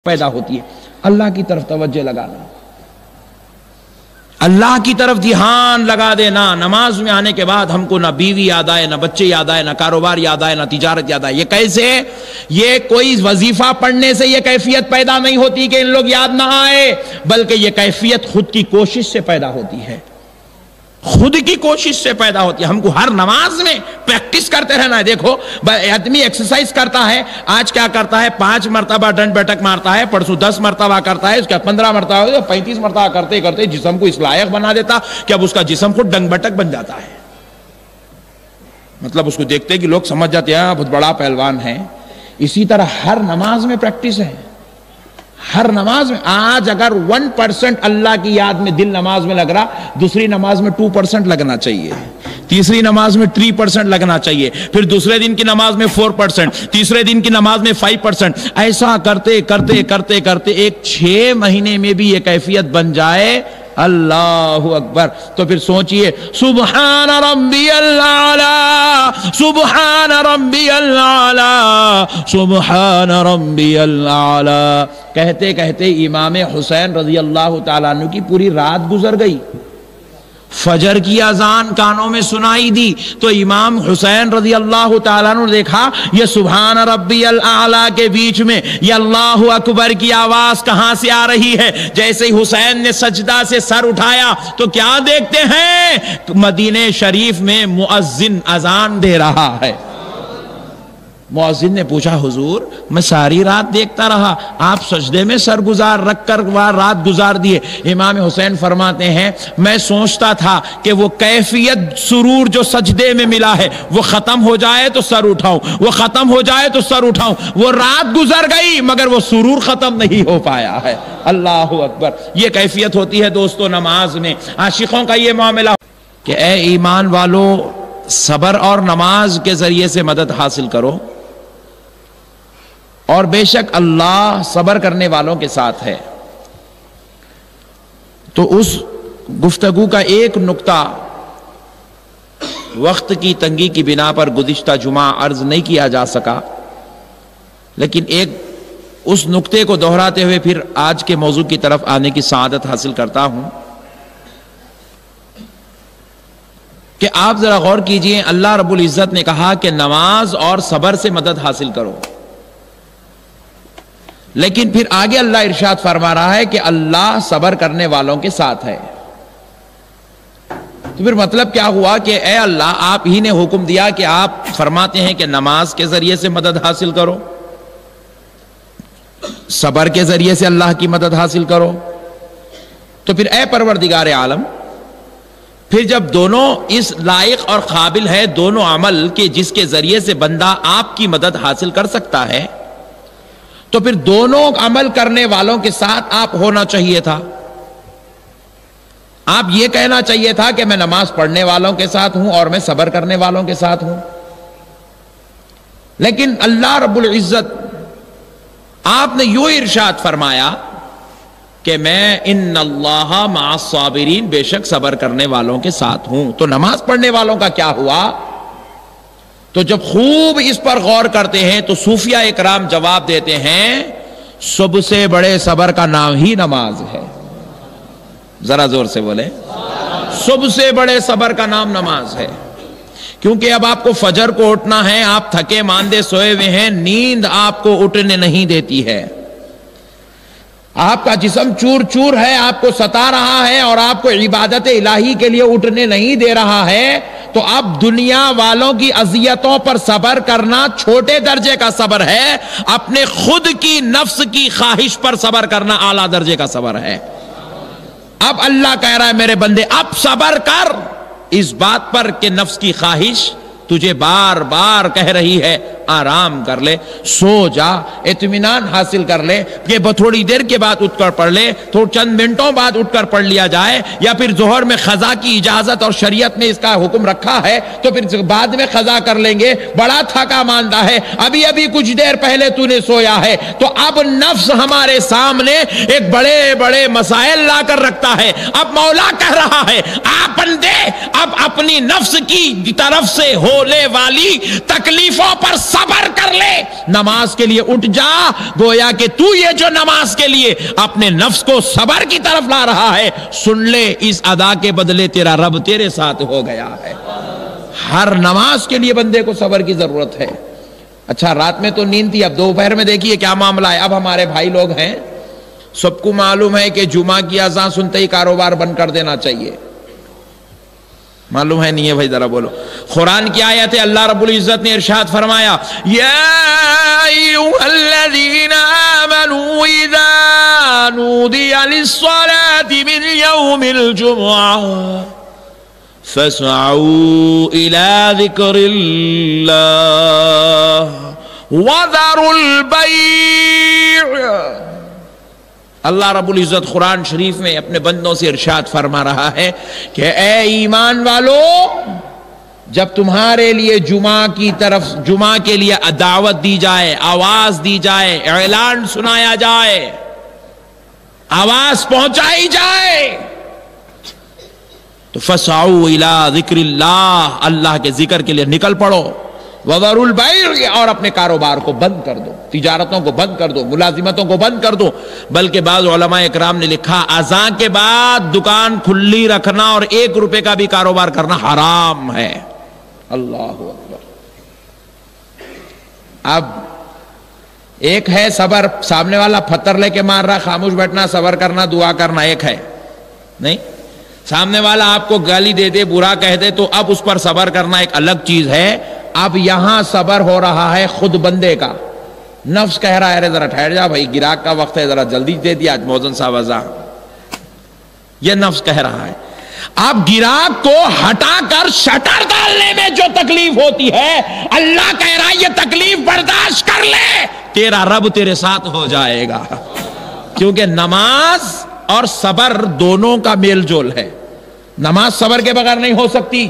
پیدا ہوتی ہے۔ اللہ کی طرف توجہ لگانا، اللہ کی طرف دھیان لگا دینا۔ نماز میں آنے کے بعد ہم کو نہ بیوی یاد آئے، نہ بچے یاد آئے، نہ کاروبار یاد آئے، نہ تجارت یاد آئے۔ یہ کیسے؟ یہ کوئی وظیفہ پڑھنے سے یہ کیفیت پیدا نہیں ہوتی کہ ان لوگ یاد نہ آئے، بلکہ یہ کیفیت خود کی کوشش سے پیدا ہوتی ہے، خود کی کوشش سے پیدا ہوتی ہے۔ ہم کو ہر نماز میں پریکٹس کرتے رہنا ہے۔ دیکھو آدمی ایکسرسائز کرتا ہے، آج کیا کرتا ہے؟ 5 مرتبہ ڈنڈ بیٹھک مارتا ہے، پرسوں 10 مرتبہ کرتا ہے، اس کا 15 مرتبہ 35 مرتبہ کرتے کرتے جسم کو اس لائق بنا دیتا کہ اب اس کا جسم خود ڈنڈ بیٹھک بن جاتا ہے۔ مطلب اس کو دیکھتے کہ لوگ سمجھ جاتے ہیں بہت بڑا پہلوان ہے۔ اسی طرح ہر نماز میں پریکٹس ہے، ہر نماز میں۔ آج اگر 1% اللہ کی یاد میں دل نماز میں لگ رہا، دوسری نماز میں 2% لگنا چاہیے، تیسری نماز میں 3% لگنا چاہیے، پھر دوسرے دن کی نماز میں 4%، تیسرے دن کی نماز میں 5%۔ ایسا کرتے کرتے کرتے کرتے ایک 6 مہینے میں بھی یہ کیفیت بن جائے، اللہ اکبر، تو پھر سوچئے سبحان ربی الاعلی، سبحان ربی الاعلی، سبحان ربی الاعلی کہتے کہتے امام حسین رضی اللہ تعالیٰ عنہ کی پوری رات گزر گئی۔ فجر کی اذان کانوں میں سنائی دی تو امام حسین رضی اللہ تعالیٰ عنہ نے دیکھا یہ سبحان ربی الاعلی کے بیچ میں یہ اللہ اکبر کی آواز کہاں سے آ رہی ہے۔ جیسے ہی حسین نے سجدہ سے سر اٹھایا تو کیا دیکھتے ہیں؟ مدینہ شریف میں مؤذن اذان دے رہا ہے۔ مؤذن نے پوچھا حضور میں ساری رات دیکھتا رہا، آپ سجدے میں سر گزار رکھ کر رات گزار دیے۔ امام حسین فرماتے ہیں میں سوچتا تھا کہ وہ کیفیت سرور جو سجدے میں ملا ہے وہ ختم ہو جائے تو سر اٹھاؤں، وہ ختم ہو جائے تو سر اٹھاؤں۔ وہ رات گزر گئی مگر وہ سرور ختم نہیں ہو پایا ہے۔ اللہ اکبر، یہ کیفیت ہوتی ہے دوستو نماز میں۔ عاشقوں کا یہ معاملہ کہ اے ایمان والو، صبر اور نماز کے ذریعے سے مدد حاصل کرو، اور بے شک اللہ صبر کرنے والوں کے ساتھ ہے۔ تو اس گفتگو کا ایک نقطہ وقت کی تنگی کی بنا پر گزشتہ جمعہ عرض نہیں کیا جا سکا، لیکن ایک اس نقطے کو دہراتے ہوئے پھر آج کے موضوع کی طرف آنے کی سعادت حاصل کرتا ہوں کہ آپ ذرا غور کیجئے، اللہ رب العزت نے کہا کہ نماز اور صبر سے مدد حاصل کرو، لیکن پھر آگے اللہ ارشاد فرما رہا ہے کہ اللہ صبر کرنے والوں کے ساتھ ہے۔ تو پھر مطلب کیا ہوا کہ اے اللہ آپ ہی نے حکم دیا کہ آپ فرماتے ہیں کہ نماز کے ذریعے سے مدد حاصل کرو، صبر کے ذریعے سے اللہ کی مدد حاصل کرو، تو پھر اے پروردگار عالم، پھر جب دونوں اس لائق اور قابل ہے دونوں عمل کے جس کے ذریعے سے بندہ آپ کی مدد حاصل کر سکتا ہے، تو پھر دونوں عمل کرنے والوں کے ساتھ آپ ہونا چاہیے تھا۔ آپ یہ کہنا چاہیے تھا کہ میں نماز پڑھنے والوں کے ساتھ ہوں اور میں صبر کرنے والوں کے ساتھ ہوں، لیکن اللہ رب العزت آپ نے یوں ارشاد فرمایا کہ میں ان اللہ مع الصابرین، بے شک صبر کرنے والوں کے ساتھ ہوں۔ تو نماز پڑھنے والوں کا کیا ہوا؟ تو جب خوب اس پر غور کرتے ہیں تو صوفیہ اکرام جواب دیتے ہیں سب سے بڑے صبر کا نام ہی نماز ہے۔ ذرا زور سے بولے، سب سے بڑے صبر کا نام نماز ہے، کیونکہ اب آپ کو فجر کو اٹھنا ہے، آپ تھکے ماندے سوئے ہوئے ہیں، نیند آپ کو اٹھنے نہیں دیتی ہے، آپ کا جسم چور چور ہے، آپ کو ستا رہا ہے اور آپ کو عبادت الہی کے لیے اٹھنے نہیں دے رہا ہے، تو اب دنیا والوں کی اذیتوں پر صبر کرنا چھوٹے درجے کا صبر ہے، اپنے خود کی نفس کی خواہش پر صبر کرنا اعلیٰ درجے کا صبر ہے۔ اب اللہ کہہ رہا ہے میرے بندے اب صبر کر اس بات پر کہ نفس کی خواہش تجھے بار بار کہہ رہی ہے آرام کر لے، سو جا، اطمینان حاصل کر لے، کہ تھوڑی دیر کے بعد اٹھ کر پڑھ لے، چند منٹوں بعد اٹھ کر پڑھ لیا جائے، یا پھر ظہر میں قضا کی اجازت اور شریعت میں اس کا حکم رکھا ہے تو پھر بعد میں قضا کر لیں گے، بڑا تھکا ماندہ ہے، ابھی ابھی کچھ دیر پہلے تو نے سویا ہے۔ تو اب نفس ہمارے سامنے ایک بڑے بڑے مسائل لا کر رکھتا ہے۔ اب مولا کہہ رہا ہے آپ بندے اب اپنی نفس کی طرف سے ہو ہونے والی تکلیفوں پر صبر کر لے. نماز کے لیے اٹھ جا، گویا کہ تو یہ جو نماز کے لیے اپنے نفس کو صبر کی طرف لا رہا ہے، سن لے اس ادا کے بدلے تیرا رب تیرے ساتھ ہو گیا ہے. ہر نماز کے لیے بندے کو صبر کی ضرورت ہے. اچھا رات میں تو نیند تھی، اب دوپہر میں دیکھیے کیا معاملہ ہے. اب ہمارے بھائی لوگ ہیں، سب کو معلوم ہے کہ جمعہ کی اذان سنتے ہی کاروبار بند کر دینا چاہیے. معلوم ہے نہیں ہے بھائی؟ ذرا بولو. قرآن کی آیت ہے، اللہ رب العزت نے ارشاد فرمایا یا ایھا الذین آمنوا اذا نودی للصلاة من یوم الجمعہ فاسعوا الى ذکر اللہ وذروا البیع. اللہ رب العزت قرآن شریف میں اپنے بندوں سے ارشاد فرما رہا ہے کہ اے ایمان والو، جب تمہارے لیے جمعہ کے لیے دعوت دی جائے، آواز دی جائے، اعلان سنایا جائے، آواز پہنچائی جائے، تو فسعوا الی ذکر اللہ، اللہ کے ذکر کے لیے نکل پڑو. وذروا البیع، اور اپنے کاروبار کو بند کر دو، تجارتوں کو بند کر دو، ملازمتوں کو بند کر دو. بلکہ بعض علماء اکرام نے لکھا اذان کے بعد دکان کھلی رکھنا اور 1 روپے کا بھی کاروبار کرنا حرام ہے. اللہ اکبر. اب ایک ہے صبر، سامنے والا پتھر لے کے مار رہا، خاموش بیٹھنا، صبر کرنا، دعا کرنا ایک ہے. نہیں، سامنے والا آپ کو گالی دے دے، برا کہہ دے، تو اب اس پر صبر کرنا ایک الگ چیز ہے. اب یہاں صبر ہو رہا ہے خود بندے کا. نفس کہہ رہا ہے ارے ذرا ٹھہر جا بھائی، گراہک کا وقت ہے، ذرا جلدی دے دیا آج موزن صاحب ازاں. یہ نفس کہہ رہا ہے. اب گراہک کو ہٹا کر شٹر ڈالنے میں جو تکلیف ہوتی ہے، اللہ کہہ رہا ہے یہ تکلیف برداشت کر لے، تیرا رب تیرے ساتھ ہو جائے گا. کیونکہ نماز اور صبر دونوں کا میل جول ہے. نماز صبر کے بغیر نہیں ہو سکتی،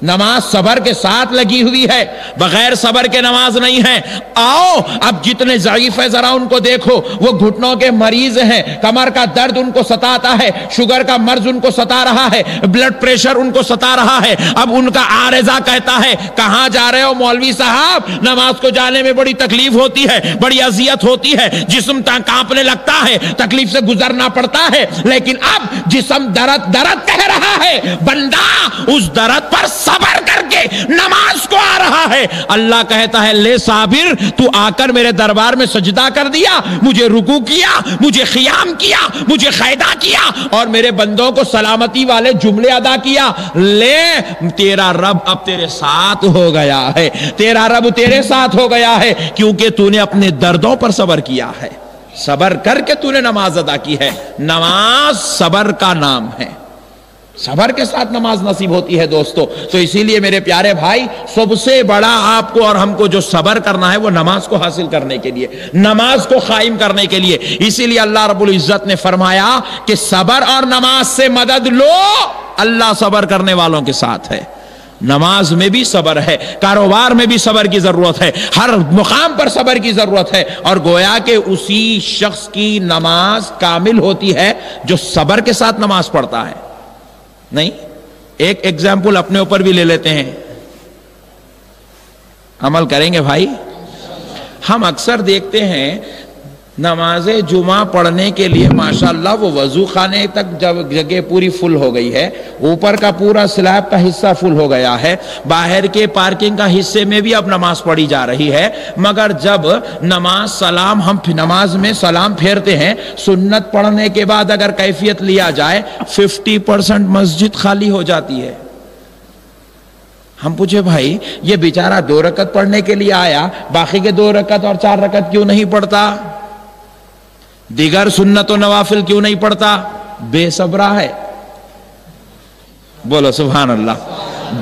نماز صبر کے ساتھ لگی ہوئی ہے، بغیر صبر کے نماز نہیں ہے. آؤ اب جتنے ضعیف ہیں ذرا ان کو دیکھو، وہ گھٹنوں کے مریض ہیں، کمر کا درد ان کو ستاتا ہے، شوگر کا مرض ان کو ستا رہا ہے، بلڈ پریشر ان کو ستا رہا ہے. اب ان کا عارضہ کہتا ہے کہاں جا رہے ہو مولوی صاحب؟ نماز کو جانے میں بڑی تکلیف ہوتی ہے، بڑی اذیت ہوتی ہے، جسم کانپنے لگتا ہے، تکلیف سے گزرنا پڑتا ہے. لیکن اب جسم درد کہہ رہا ہے، بندہ اس درد پر صبر کر کے نماز کو آ رہا ہے. اللہ کہتا ہے لے صابر، تو آ کر میرے دربار میں سجدہ کر دیا، مجھے رکوع کیا، مجھے قیام کیا، مجھے قیدا کیا، اور میرے بندوں کو سلامتی والے جملے ادا کیا. لے تیرا رب اب تیرے ساتھ ہو گیا ہے، تیرا رب تیرے ساتھ ہو گیا ہے، کیونکہ تو نے اپنے دردوں پر صبر کیا ہے، صبر کر کے تو نے نماز ادا کی ہے. نماز صبر کا نام ہے، صبر کے ساتھ نماز نصیب ہوتی ہے دوستو. تو اسی لیے میرے پیارے بھائی، سب سے بڑا آپ کو اور ہم کو جو صبر کرنا ہے وہ نماز کو حاصل کرنے کے لیے، نماز کو قائم کرنے کے لیے. اسی لیے اللہ رب العزت نے فرمایا کہ صبر اور نماز سے مدد لو، اللہ صبر کرنے والوں کے ساتھ ہے. نماز میں بھی صبر ہے، کاروبار میں بھی صبر کی ضرورت ہے، ہر مقام پر صبر کی ضرورت ہے. اور گویا کہ اسی شخص کی نماز کامل ہوتی ہے جو صبر کے ساتھ نماز پڑھتا ہے. نہیں، ایک ایگزامپل اپنے اوپر بھی لے لیتے ہیں، عمل کریں گے بھائی. ہم اکثر دیکھتے ہیں نماز جمعہ پڑھنے کے لیے ماشاءاللہ وہ وضو خانے تک جب جگہ پوری فل ہو گئی ہے، اوپر کا پورا سلیب کا حصہ فل ہو گیا ہے، باہر کے پارکنگ کا حصے میں بھی اب نماز پڑھی جا رہی ہے. مگر جب ہم نماز میں سلام پھیرتے ہیں، سنت پڑھنے کے بعد اگر کیفیت لیا جائے 50% مسجد خالی ہو جاتی ہے. ہم پوچھے بھائی یہ بیچارہ 2 رکعت پڑھنے کے لیے آیا، باقی کے 2 رکعت اور 4 رکعت کیوں نہیں پڑھتا؟ دیگر سنت و نوافل کیوں نہیں پڑھتا؟ بے صبرہ ہے. بولو سبحان اللہ.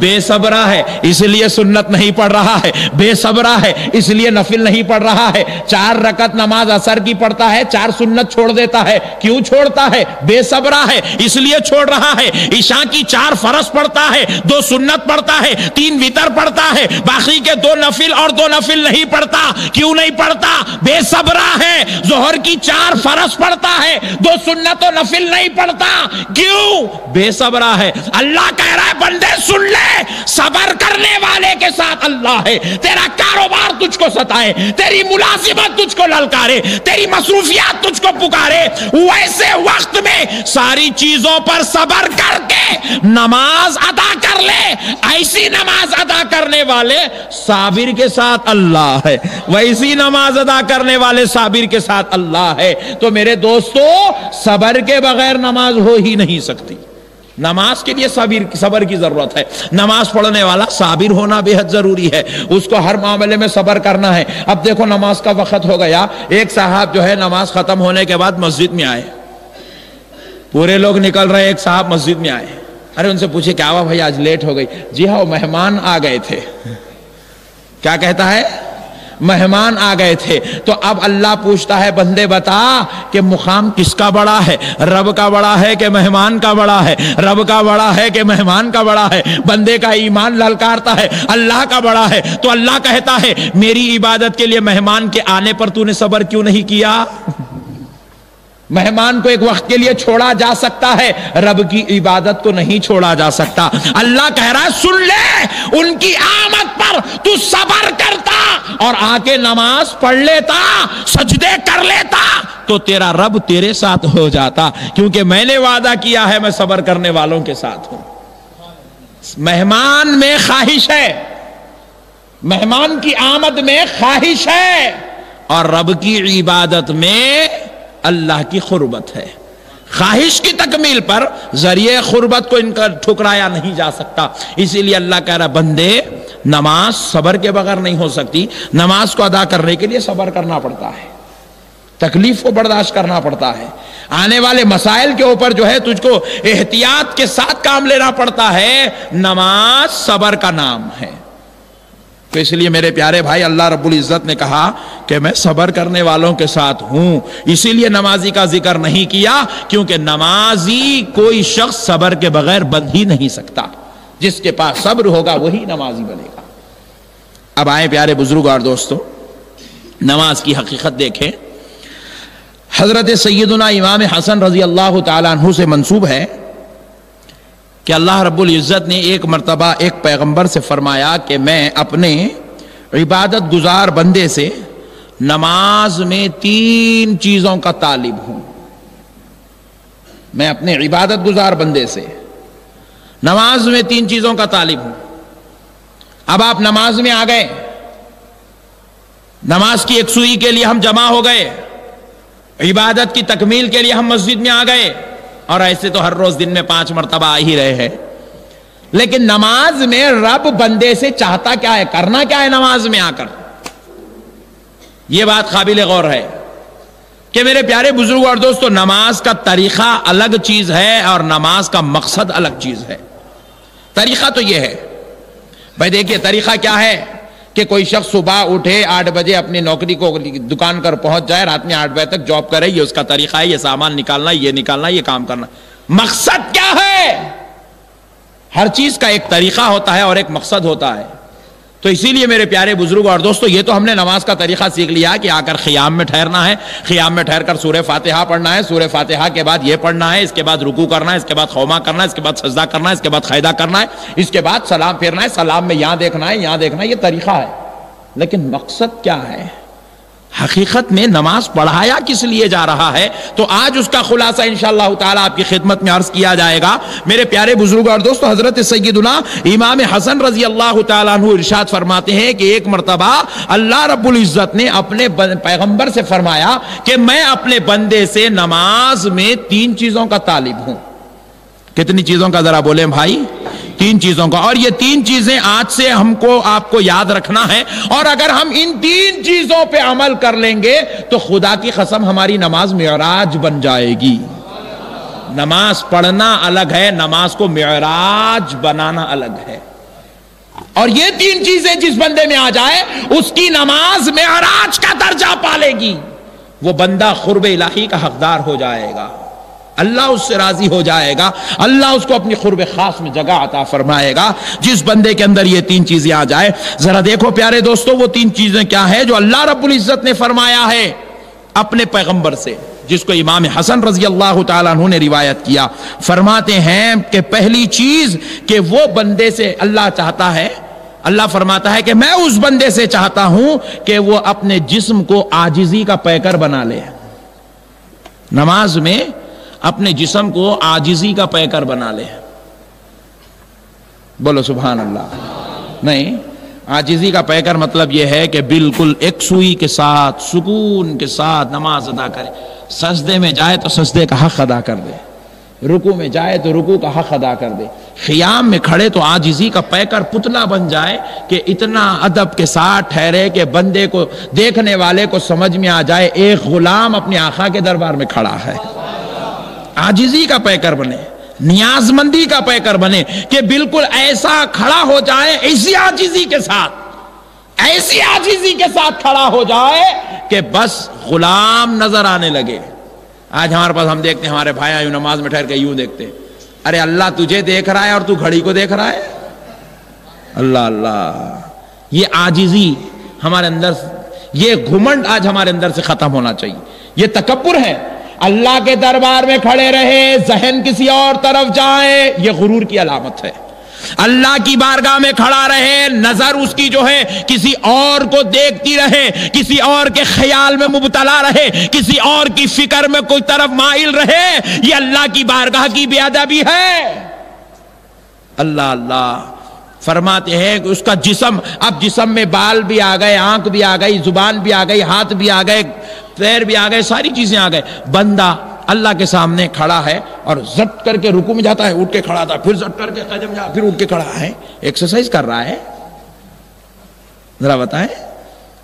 بے صبرہ ہے اس لیے سنت نہیں پڑھ رہا ہے، بے صبرہ ہے اس لیے نفل نہیں پڑھ رہا ہے. 4 رکعت نماز عصر کی پڑھتا ہے، 4 سنت چھوڑ دیتا ہے. کیوں چھوڑتا ہے؟ بے صبرہ ہے اس لیے چھوڑ رہا ہے. عشاء کی 4 فرض پڑھتا ہے، 2 سنت پڑھتا ہے، 3 وتر پڑھتا ہے، باقی کے 2 نفل اور 2 نفل نہیں پڑھتا. کیوں نہیں پڑھتا؟ بے صبرہ ہے. ظہر کی 4 فرض پڑھتا ہے، 2 سنت و نفل نہیں پڑھتا. کیوں؟ بے صبرہ ہے. اللہ کہہ رہا ہے بندے سن لے، لے صبر کرنے والے کے ساتھ اللہ ہے. تیرا کاروبار تجھ کو ستائے, تیری ملازمت تجھ کو للکارے, تیری مصروفیات تجھ کو پکارے, ویسے وقت میں ساری چیزوں پر صبر کر کے نماز ادا کر لے. ایسی نماز ادا کرنے والے صابر کے ساتھ اللہ ہے, ویسی نماز ادا کرنے والے صابر کے ساتھ اللہ ہے. تو میرے دوستو, صبر کے بغیر نماز ہو ہی نہیں سکتی. نماز کے لیے صبر کی ضرورت ہے. نماز پڑھنے والا صابر ہونا بے حد ضروری ہے, اس کو ہر معاملے میں صبر کرنا ہے. اب دیکھو نماز کا وقت ہو گیا, ایک صاحب جو ہے نماز ختم ہونے کے بعد مسجد میں آئے, پورے لوگ نکل رہے, ایک صاحب مسجد میں آئے. ارے ان سے پوچھے کیا ہوا بھائی آج لیٹ ہو گئی؟ جی ہاں مہمان آ گئے تھے. کیا کہتا ہے؟ مہمان آ گئے تھے. تو اب اللہ پوچھتا ہے بندے بتا کہ مقام کس کا بڑا ہے, رب کا بڑا ہے کہ مہمان کا بڑا ہے؟ رب کا بڑا ہے کہ مہمان کا بڑا ہے؟ بندے کا ایمان للکارتا ہے اللہ کا بڑا ہے. تو اللہ کہتا ہے میری عبادت کے لیے مہمان کے آنے پر تو نے صبر کیوں نہیں کیا؟ مہمان کو ایک وقت کے لیے چھوڑا جا سکتا ہے, رب کی عبادت کو نہیں چھوڑا جا سکتا. اللہ کہہ رہا ہے سن لے, ان کی آمد پر تو صبر کرتا اور آ کے نماز پڑھ لیتا, سجدے کر لیتا, تو تیرا رب تیرے ساتھ ہو جاتا, کیونکہ میں نے وعدہ کیا ہے میں صبر کرنے والوں کے ساتھ ہوں. مہمان میں خواہش ہے, مہمان کی آمد میں خواہش ہے, اور رب کی عبادت میں اللہ کی قربت ہے. خواہش کی تکمیل پر ذریعہ قربت کو ان کا ٹھکرایا نہیں جا سکتا. اسی لیے اللہ کہہ رہا بندے نماز صبر کے بغیر نہیں ہو سکتی. نماز کو ادا کرنے کے لیے صبر کرنا پڑتا ہے, تکلیف کو برداشت کرنا پڑتا ہے, آنے والے مسائل کے اوپر جو ہے تجھ کو احتیاط کے ساتھ کام لینا پڑتا ہے. نماز صبر کا نام ہے. تو اس لیے میرے پیارے بھائی اللہ رب العزت نے کہا کہ میں صبر کرنے والوں کے ساتھ ہوں. اسی لیے نمازی کا ذکر نہیں کیا, کیونکہ نمازی کوئی شخص صبر کے بغیر بن ہی نہیں سکتا. جس کے پاس صبر ہوگا وہی نمازی بنے گا. اب آئیں پیارے بزرگ اور دوستو, نماز کی حقیقت دیکھیں. حضرت سیدنا امام حسن رضی اللہ تعالیٰ عنہ سے منسوب ہے کہ اللہ رب العزت نے ایک مرتبہ ایک پیغمبر سے فرمایا کہ میں اپنے عبادت گزار بندے سے نماز میں 3 چیزوں کا طالب ہوں. میں اپنے عبادت گزار بندے سے نماز میں 3 چیزوں کا طالب ہوں. اب آپ نماز میں آ گئے, نماز کی ایک سوئی کے لیے ہم جمع ہو گئے, عبادت کی تکمیل کے لیے ہم مسجد میں آ گئے, اور ایسے تو ہر روز دن میں 5 مرتبہ آ ہی رہے ہیں. لیکن نماز میں رب بندے سے چاہتا کیا ہے, کرنا کیا ہے نماز میں آ کر؟ یہ بات قابل غور ہے کہ میرے پیارے بزرگ اور دوستو, نماز کا طریقہ الگ چیز ہے اور نماز کا مقصد الگ چیز ہے. طریقہ تو یہ ہے بھائی, دیکھیے طریقہ کیا ہے کہ کوئی شخص صبح اٹھے 8 بجے اپنی نوکری کو دکان کر پہنچ جائے, رات میں 8 بجے تک جاب کرے, یہ اس کا طریقہ ہے. یہ سامان نکالنا, یہ نکالنا, یہ کام کرنا. مقصد کیا ہے؟ ہر چیز کا ایک طریقہ ہوتا ہے اور ایک مقصد ہوتا ہے. تو اسی لیے میرے پیارے بزرگ اور دوستو, یہ تو ہم نے نماز کا طریقہ سیکھ لیا کہ آ کر خیام میں ٹھہرنا ہے, خیام میں ٹھہر کر سورہ فاتحہ پڑھنا ہے, سورہ فاتحہ کے بعد یہ پڑھنا ہے, اس کے بعد رکوع کرنا ہے, اس کے بعد خوما کرنا ہے, اس کے بعد سجدہ کرنا ہے, اس کے بعد قیدہ کرنا ہے, اس کے بعد سلام پھیرنا ہے, سلام میں یہاں دیکھنا ہے, یہاں دیکھنا ہے. یہ طریقہ ہے. لیکن مقصد کیا ہے؟ حقیقت میں نماز پڑھایا کس لیے جا رہا ہے؟ تو آج اس کا خلاصہ انشاءاللہ تعالی آپ کی خدمت میں عرض کیا جائے گا. میرے پیارے بزرگ اور دوستو, حضرت سیدنا امام حسن رضی اللہ تعالیٰ عنہ ارشاد فرماتے ہیں کہ ایک مرتبہ اللہ رب العزت نے اپنے پیغمبر سے فرمایا کہ میں اپنے بندے سے نماز میں 3 چیزوں کا طالب ہوں. کتنی چیزوں کا ذرا بولیں بھائی؟ 3 چیزوں کا. اور یہ 3 چیزیں آج سے ہم کو آپ کو یاد رکھنا ہے, اور اگر ہم ان 3 چیزوں پہ عمل کر لیں گے تو خدا کی قسم ہماری نماز معراج بن جائے گی. نماز پڑھنا الگ ہے, نماز کو معراج بنانا الگ ہے. اور یہ 3 چیزیں جس بندے میں آ جائے اس کی نماز معراج کا درجہ پالے گی. وہ بندہ قرب الہی کا حقدار ہو جائے گا, اللہ اس سے راضی ہو جائے گا, اللہ اس کو اپنی قرب خاص میں جگہ عطا فرمائے گا جس بندے کے اندر یہ 3 چیزیں آ جائے. ذرا دیکھو پیارے دوستو, وہ 3 چیزیں کیا ہے جو اللہ رب العزت نے فرمایا ہے اپنے پیغمبر سے. جس کو امام حسن رضی اللہ تعالیٰ عنہ نے روایت کیا. فرماتے ہیں کہ پہلی چیز کہ وہ بندے سے اللہ چاہتا ہے، اللہ فرماتا ہے کہ میں اس بندے سے چاہتا ہوں کہ وہ اپنے جسم کو عاجزی کا پیکر بنا لے. نماز میں اپنے جسم کو عاجزی کا پیکر بنا لے. بولو سبحان اللہ. نہیں، عاجزی کا پیکر مطلب یہ ہے کہ بالکل یکسوئی کے ساتھ، سکون کے ساتھ نماز ادا کرے. سجدے میں جائے تو سجدے کا حق ادا کر دے، رکوع میں جائے تو رکوع کا حق ادا کر دے، قیام میں کھڑے تو عاجزی کا پیکر پتلا بن جائے کہ اتنا ادب کے ساتھ ٹھہرے کہ بندے کو، دیکھنے والے کو سمجھ میں آ جائے ایک غلام اپنے آقا کے دربار میں کھڑا ہے. عاجزی کا پیکر بنے، نیاز مندی کا پیکر بنے کہ بالکل ایسا کھڑا ہو جائے، ایسی عاجزی کے ساتھ، ایسی عاجزی کے ساتھ کھڑا ہو جائے کہ بس غلام نظر آنے لگے. آج ہمارے پاس ہم دیکھتے ہیں ہمارے بھائی یوں نماز میں ٹھہر کے یوں دیکھتے ہیں، ارے اللہ تجھے دیکھ رہا ہے اور تو گھڑی کو دیکھ رہا ہے. اللہ اللہ. یہ عاجزی ہمارے اندر، یہ گھمنڈ آج ہمارے اندر سے ختم ہونا چاہیے. یہ تکبر ہے. اللہ کے دربار میں کھڑے رہے، ذہن کسی اور طرف جائے، یہ غرور کی علامت ہے. اللہ کی بارگاہ میں کھڑا رہے، نظر اس کی جو ہے کسی اور کو دیکھتی رہے، کسی اور کے خیال میں مبتلا رہے، کسی اور کی فکر میں کوئی طرف مائل رہے، یہ اللہ کی بارگاہ کی بے ادبی ہے. اللہ اللہ. فرماتے ہیں کہ اس کا جسم، اب جسم میں بال بھی آ گئے، آنکھ بھی آ گئی، زبان بھی آ گئی، ہاتھ بھی آ گئے، پیر بھی آ گئے، ساری چیزیں آ گئے. بندہ اللہ کے سامنے کھڑا ہے اور زٹ کر کے رکوع میں جاتا ہے، اٹھ کے کھڑا تھا، پھر زٹ کر کے قدم جا، پھر اٹھ کے کھڑا ہے. ایکسرسائز کر رہا ہے. ذرا بتائیں،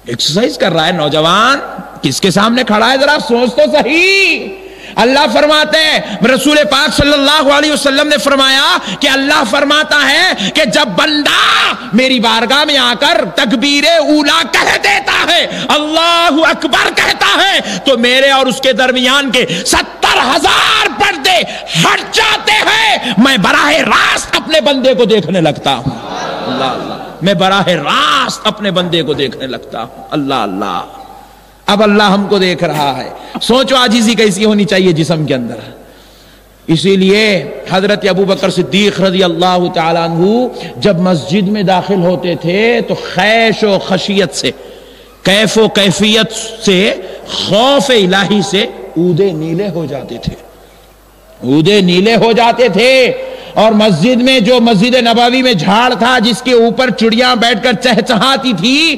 ایکسرسائز کر رہا ہے نوجوان، کس کے سامنے کھڑا ہے؟ ذرا سوچ تو صحیح. اللہ فرماتے ہیں، رسول پاک صلی اللہ علیہ وسلم نے فرمایا کہ اللہ فرماتا ہے کہ جب بندہ میری بارگاہ میں آ کر تکبیر اولا کہہ دیتا ہے، اللہ اکبر کہتا ہے، تو میرے اور اس کے درمیان کے 70,000 پردے ہٹ جاتے ہیں. میں براہ راست اپنے بندے کو دیکھنے لگتا ہوں. اللہ اللہ. میں براہ راست اپنے بندے کو دیکھنے لگتا ہوں. اللہ اللہ. اب اللہ ہم کو دیکھ رہا ہے. سوچو عاجزی کیسی ہونی چاہیے جسم کے اندر. اسی لیے حضرت ابو بکر صدیق رضی اللہ تعالیٰ عنہ جب مسجد میں داخل ہوتے تھے تو خیش و خشیت سے، کیف و کیفیت سے، خوف الہی سے اودے نیلے ہو جاتے تھے. اودے نیلے ہو جاتے تھے. اور مسجد میں، جو مسجد نبوی میں جھاڑ تھا جس کے اوپر چڑیاں بیٹھ کر چہچہاتی تھی،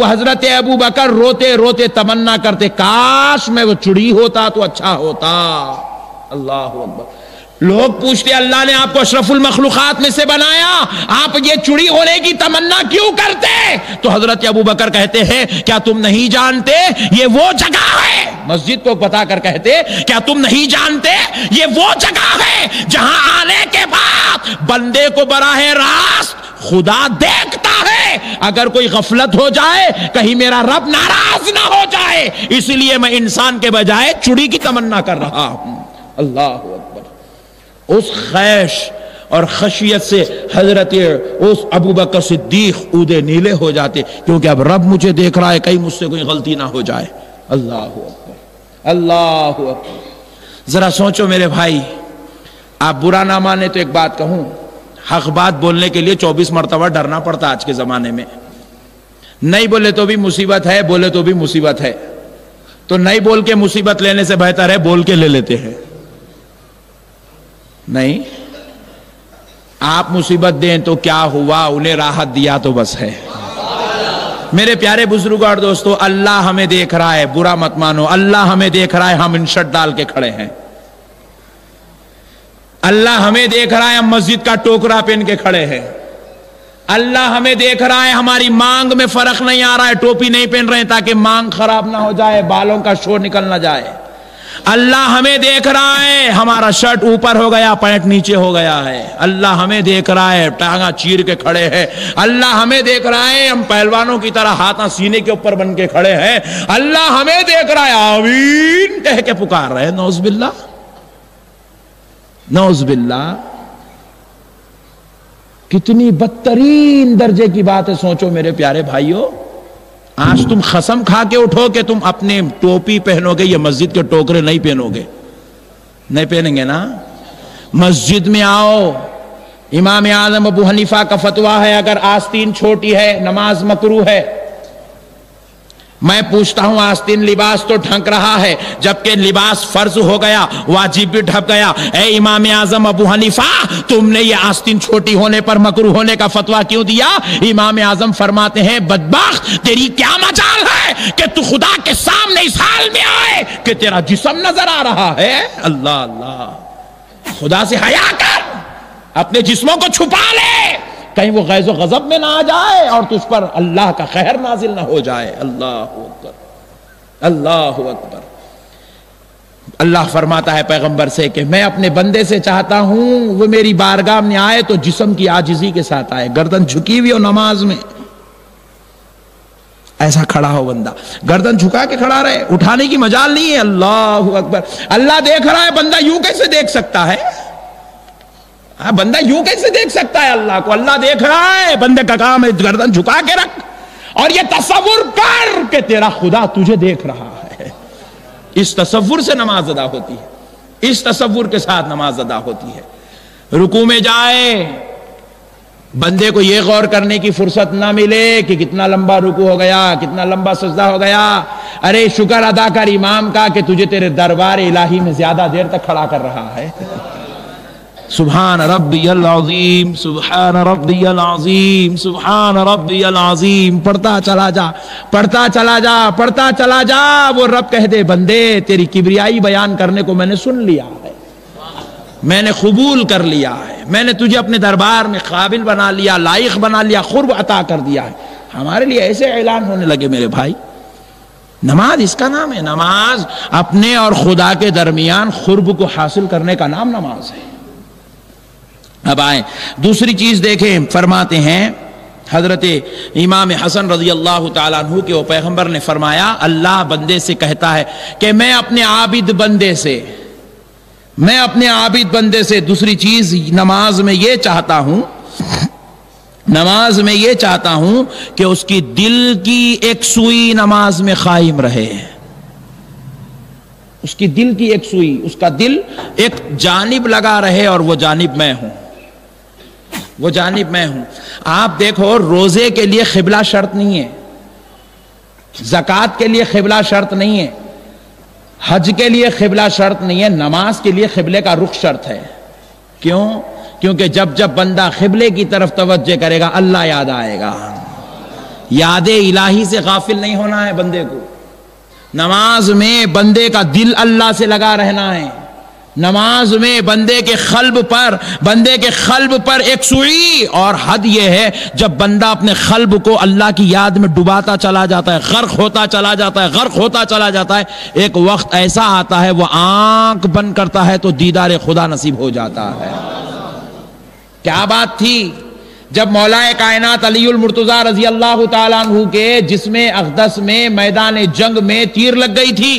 حضرت ابو بکر روتے روتے تمنا کرتے، کاش میں وہ چڑی ہوتا تو اچھا ہوتا. اللہ اکبر. لوگ پوچھتے اللہ نے آپ کو اشرف المخلوقات میں سے بنایا، آپ یہ چڑی ہونے کی تمنا کیوں کرتے؟ تو حضرت ابو بکر کہتے ہیں کیا تم نہیں جانتے یہ وہ جگہ ہے، مسجد کو بتا کر کہتے کیا تم نہیں جانتے یہ وہ جگہ ہے جہاں آنے کے بعد بندے کو براہ راست خدا دیکھتا ہے. اگر کوئی غفلت ہو جائے کہیں میرا رب ناراض نہ ہو جائے، اس لیے میں انسان کے بجائے چڑی کی تمنا کر رہا ہوں. اللہ اکبر. اس خیش اور خشیت سے حضرت اس ابو بکر صدیق اودے نیلے ہو جاتے، کیونکہ اب رب مجھے دیکھ رہا ہے، کہیں مجھ سے کوئی غلطی نہ ہو جائے. اللہ اکبر. اللہ اکبر. ذرا سوچو میرے بھائی، آپ برا نہ مانے تو ایک بات کہوں، حق بات بولنے کے لیے 24 مرتبہ ڈرنا پڑتا آج کے زمانے میں. نہیں بولے تو بھی مصیبت ہے، بولے تو بھی مصیبت ہے. تو نہیں بول کے مصیبت لینے سے بہتر ہے بول کے لے لیتے ہیں. نہیں، آپ مصیبت دیں تو کیا ہوا، انہیں راحت دیا تو بس ہے. میرے پیارے بزرگوں اور دوستو، اللہ ہمیں دیکھ رہا ہے، برا مت مانو. اللہ ہمیں دیکھ رہا ہے، ہم انشٹ ڈال کے کھڑے ہیں. اللہ ہمیں دیکھ رہا ہے، ہم مسجد کا ٹوکرا پہن کے کھڑے ہیں. اللہ ہمیں دیکھ رہا ہے، ہماری مانگ میں فرق نہیں آ رہا ہے، ٹوپی نہیں پہن رہے تاکہ مانگ خراب نہ ہو جائے، بالوں کا شور نکل نہ جائے. اللہ ہمیں دیکھ رہا ہے، ہمارا شرٹ اوپر ہو گیا، پینٹ نیچے ہو گیا ہے. اللہ ہمیں دیکھ رہا ہے، ٹانگا چیر کے کھڑے ہیں. اللہ ہمیں دیکھ رہا ہے، ہم پہلوانوں کی طرح ہاتھاں سینے کے اوپر بن کے کھڑے ہیں. اللہ ہمیں دیکھ رہا ہے، آمین کہہ کے پکار رہے ہیں. نعوذ باللہ، نعوذ باللہ. کتنی بدترین درجے کی بات ہے. سوچو میرے پیارے بھائیوں، آج تم قسم کھا کے اٹھو کہ تم اپنے ٹوپی پہنو گے یا مسجد کے ٹوکرے نہیں پہنو گے؟ نہیں پہنیں گے نا؟ مسجد میں آؤ، امام اعظم ابو حنیفہ کا فتویٰ ہے اگر آستین چھوٹی ہے نماز مکروہ ہے۔ میں پوچھتا ہوں آستین لباس تو ڈھک رہا ہے، جبکہ لباس فرض ہو گیا، واجب بھی ڈھک گیا، اے امام اعظم ابو حنیفہ تم نے یہ آستین چھوٹی ہونے پر مکروہ ہونے کا فتویٰ کیوں دیا؟ امام اعظم فرماتے ہیں بدبخت تیری کیا مجال ہے کہ تو خدا کے سامنے اس حال میں آئے کہ تیرا جسم نظر آ رہا ہے؟ اللہ اللہ، خدا سے حیا کر، اپنے جسموں کو چھپا لے، کہیں وہ غیظ و غضب میں نہ آ جائے اور تجھ پر اللہ کا قہر نازل نہ ہو جائے۔ اللہ اکبر، اللہ اکبر۔ اللہ فرماتا ہے پیغمبر سے کہ میں اپنے بندے سے چاہتا ہوں وہ میری بارگاہ میں آئے تو جسم کی عاجزی کے ساتھ آئے، گردن جھکی ہوئی ہو نماز میں، ایسا کھڑا ہو بندہ، گردن جھکا کے کھڑا رہے، اٹھانے کی مجال نہیں ہے۔ اللہ اکبر۔ اللہ دیکھ رہا ہے، بندہ یوں کیسے دیکھ سکتا ہے؟ بندہ یوں کیسے دیکھ سکتا ہے اللہ کو؟ اللہ دیکھ رہا ہے، بندے کا کام ہے گردن جھکا کے رکھ اور یہ تصور کر کہ تیرا خدا تجھے دیکھ رہا ہے۔ اس تصور سے نماز ادا ہوتی ہے، اس تصور کے ساتھ نماز ادا ہوتی ہے۔ رکوع میں جائے، بندے کو یہ غور کرنے کی فرصت نہ ملے کہ کتنا لمبا رکوع ہو گیا، کتنا لمبا سجدہ ہو گیا۔ ارے شکر ادا کر امام کا کہ تجھے تیرے دربار الہی میں زیادہ دیر تک کھڑا کر رہا ہے۔ سبحان ربی العظیم، سبحان ربی العظیم، سبحان ربی العظیم، پڑھتا چلا جا، پڑھتا چلا جا، پڑھتا چلا جا۔ وہ رب کہہ دے بندے تیری کبریائی بیان کرنے کو میں نے سن لیا ہے، میں نے قبول کر لیا ہے، میں نے تجھے اپنے دربار میں قابل بنا لیا، لائق بنا لیا، قرب عطا کر دیا ہے۔ ہمارے لیے ایسے اعلان ہونے لگے میرے بھائی۔ نماز اس کا نام ہے، نماز اپنے اور خدا کے درمیان قرب کو حاصل کرنے کا نام نماز ہے۔ اب آئیں دوسری چیز دیکھیں، فرماتے ہیں حضرت امام حسن رضی اللہ تعالیٰ عنہ کہ وہ پیغمبر نے فرمایا اللہ بندے سے کہتا ہے کہ میں اپنے عابد بندے سے دوسری چیز نماز میں یہ چاہتا ہوں کہ اس کی دل کی ایک سوئی نماز میں قائم رہے، اس کی دل کی ایک سوئی، اس کا دل ایک جانب لگا رہے اور وہ جانب میں ہوں، وہ جانب میں ہوں۔ آپ دیکھو روزے کے لیے قبلہ شرط نہیں ہے، زکوٰۃ کے لیے قبلہ شرط نہیں ہے، حج کے لیے قبلہ شرط نہیں ہے، نماز کے لیے قبلے کا رخ شرط ہے۔ کیوں؟ کیونکہ جب بندہ قبلے کی طرف توجہ کرے گا اللہ یاد آئے گا۔ یاد الہی سے غافل نہیں ہونا ہے بندے کو، نماز میں بندے کا دل اللہ سے لگا رہنا ہے، نماز میں بندے کے قلب پر ایک سوئی، اور حد یہ ہے جب بندہ اپنے قلب کو اللہ کی یاد میں ڈباتا چلا جاتا ہے، غرق ہوتا چلا جاتا ہے، ایک وقت ایسا آتا ہے وہ آنکھ بند کرتا ہے تو دیدار خدا نصیب ہو جاتا ہے۔ کیا بات تھی جب مولا کائنات علی المرتضیٰ رضی اللہ تعالیٰ عنہ کے جسم اقدس میں میدان جنگ میں تیر لگ گئی تھی،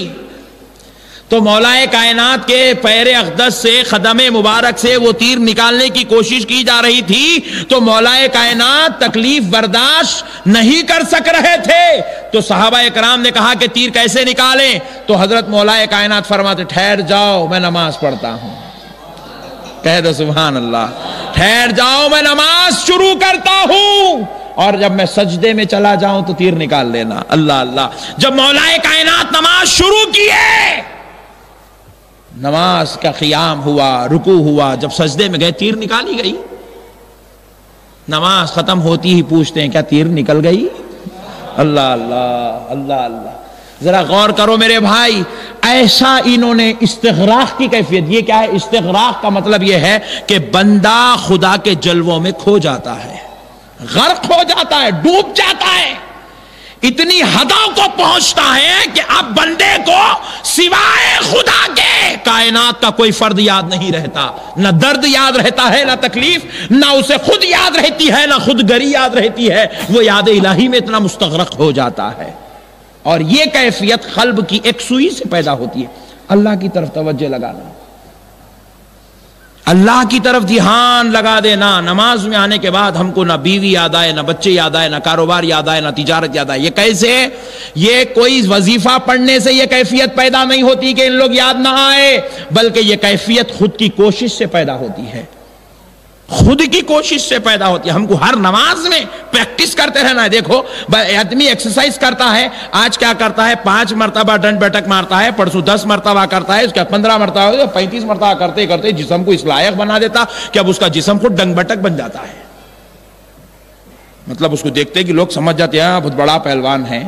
تو مولا کائنات کے پیر اقدس سے قدم مبارک سے وہ تیر نکالنے کی کوشش کی جا رہی تھی، تو مولا کائنات تکلیف برداشت نہیں کر سک رہے تھے، تو صحابہ کرام نے کہا کہ تیر کیسے نکالیں؟ تو حضرت مولا کائنات فرماتے ٹھہر جاؤ میں نماز پڑھتا ہوں۔ کہہ دو سبحان اللہ، ٹھہر جاؤ میں نماز شروع کرتا ہوں، اور جب میں سجدے میں چلا جاؤں تو تیر نکال لینا۔ اللہ اللہ، جب مولا کائنات نماز شروع کیے، نماز کا قیام ہوا، رکوع ہوا، جب سجدے میں گئے تیر نکالی گئی، نماز ختم ہوتی ہی پوچھتے ہیں کیا تیر نکل گئی؟ اللہ اللہ اللہ اللہ، ذرا غور کرو میرے بھائی، ایسا انہوں نے استغراق کی کیفیت، یہ کیا ہے استغراق کا مطلب یہ ہے کہ بندہ خدا کے جلووں میں کھو جاتا ہے، غرق ہو جاتا ہے، ڈوب جاتا ہے، اتنی حدوں کو پہنچتا ہے کہ اب بندے کو سوائے خدا کے کائنات کا کوئی فرد یاد نہیں رہتا، نہ درد یاد رہتا ہے، نہ تکلیف، نہ اسے خود یاد رہتی ہے، نہ خود گری یاد رہتی ہے، وہ یاد الہی میں اتنا مستغرق ہو جاتا ہے۔ اور یہ کیفیت قلب کی ایک سوئی سے پیدا ہوتی ہے، اللہ کی طرف توجہ لگانا، اللہ کی طرف دھیان لگا دے. نہ نماز میں آنے کے بعد ہم کو نہ بیوی یاد آئے، نہ بچے یاد آئے، نہ کاروبار یاد آئے، نہ تجارت یاد آئے. یہ کیسے؟ یہ کوئی وظیفہ پڑھنے سے یہ کیفیت پیدا نہیں ہوتی کہ ان لوگ یاد نہ آئے، بلکہ یہ کیفیت خود کی کوشش سے پیدا ہوتی ہے، خود کی کوشش سے پیدا ہوتی ہے. ہم کو ہر نماز میں پریکٹس کرتے رہنا ہے. دیکھو آدمی ایکسرسائز کرتا ہے، آج کیا کرتا ہے 5 مرتبہ ڈنڈ بیٹھک مارتا ہے، پرسوں 10 مرتبہ کرتا ہے، اس کا 15 مرتبہ 35 مرتبہ کرتے کرتے جسم کو اس لائق بنا دیتا کہ اب اس کا جسم خود ڈنڈ بیٹھک بن جاتا ہے. مطلب اس کو دیکھتے کہ لوگ سمجھ جاتے ہیں بہت بڑا پہلوان ہے.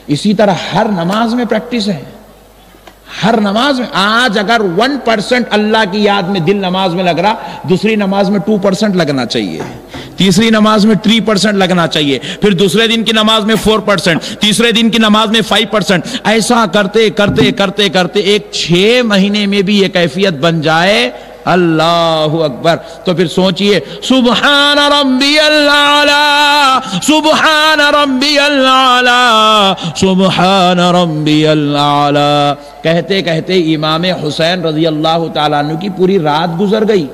اسی طرح ہر نماز میں پریکٹس ہے. ہر نماز میں آج اگر 1% اللہ کی یاد میں دل نماز میں لگ رہا، دوسری نماز میں 2% لگنا چاہیے، تیسری نماز میں 3% لگنا چاہیے، پھر دوسرے دن کی نماز میں 4%، تیسرے دن کی نماز میں 5%. ایسا کرتے کرتے کرتے کرتے ایک 6 مہینے میں بھی یہ کیفیت بن جائے. اللہ اکبر. تو پھر سوچئے سبحان ربی الاعلی، سبحان ربی الاعلی، سبحان ربی الاعلی کہتے کہتے امام حسین رضی اللہ تعالیٰ عنہ کی پوری رات گزر گئی.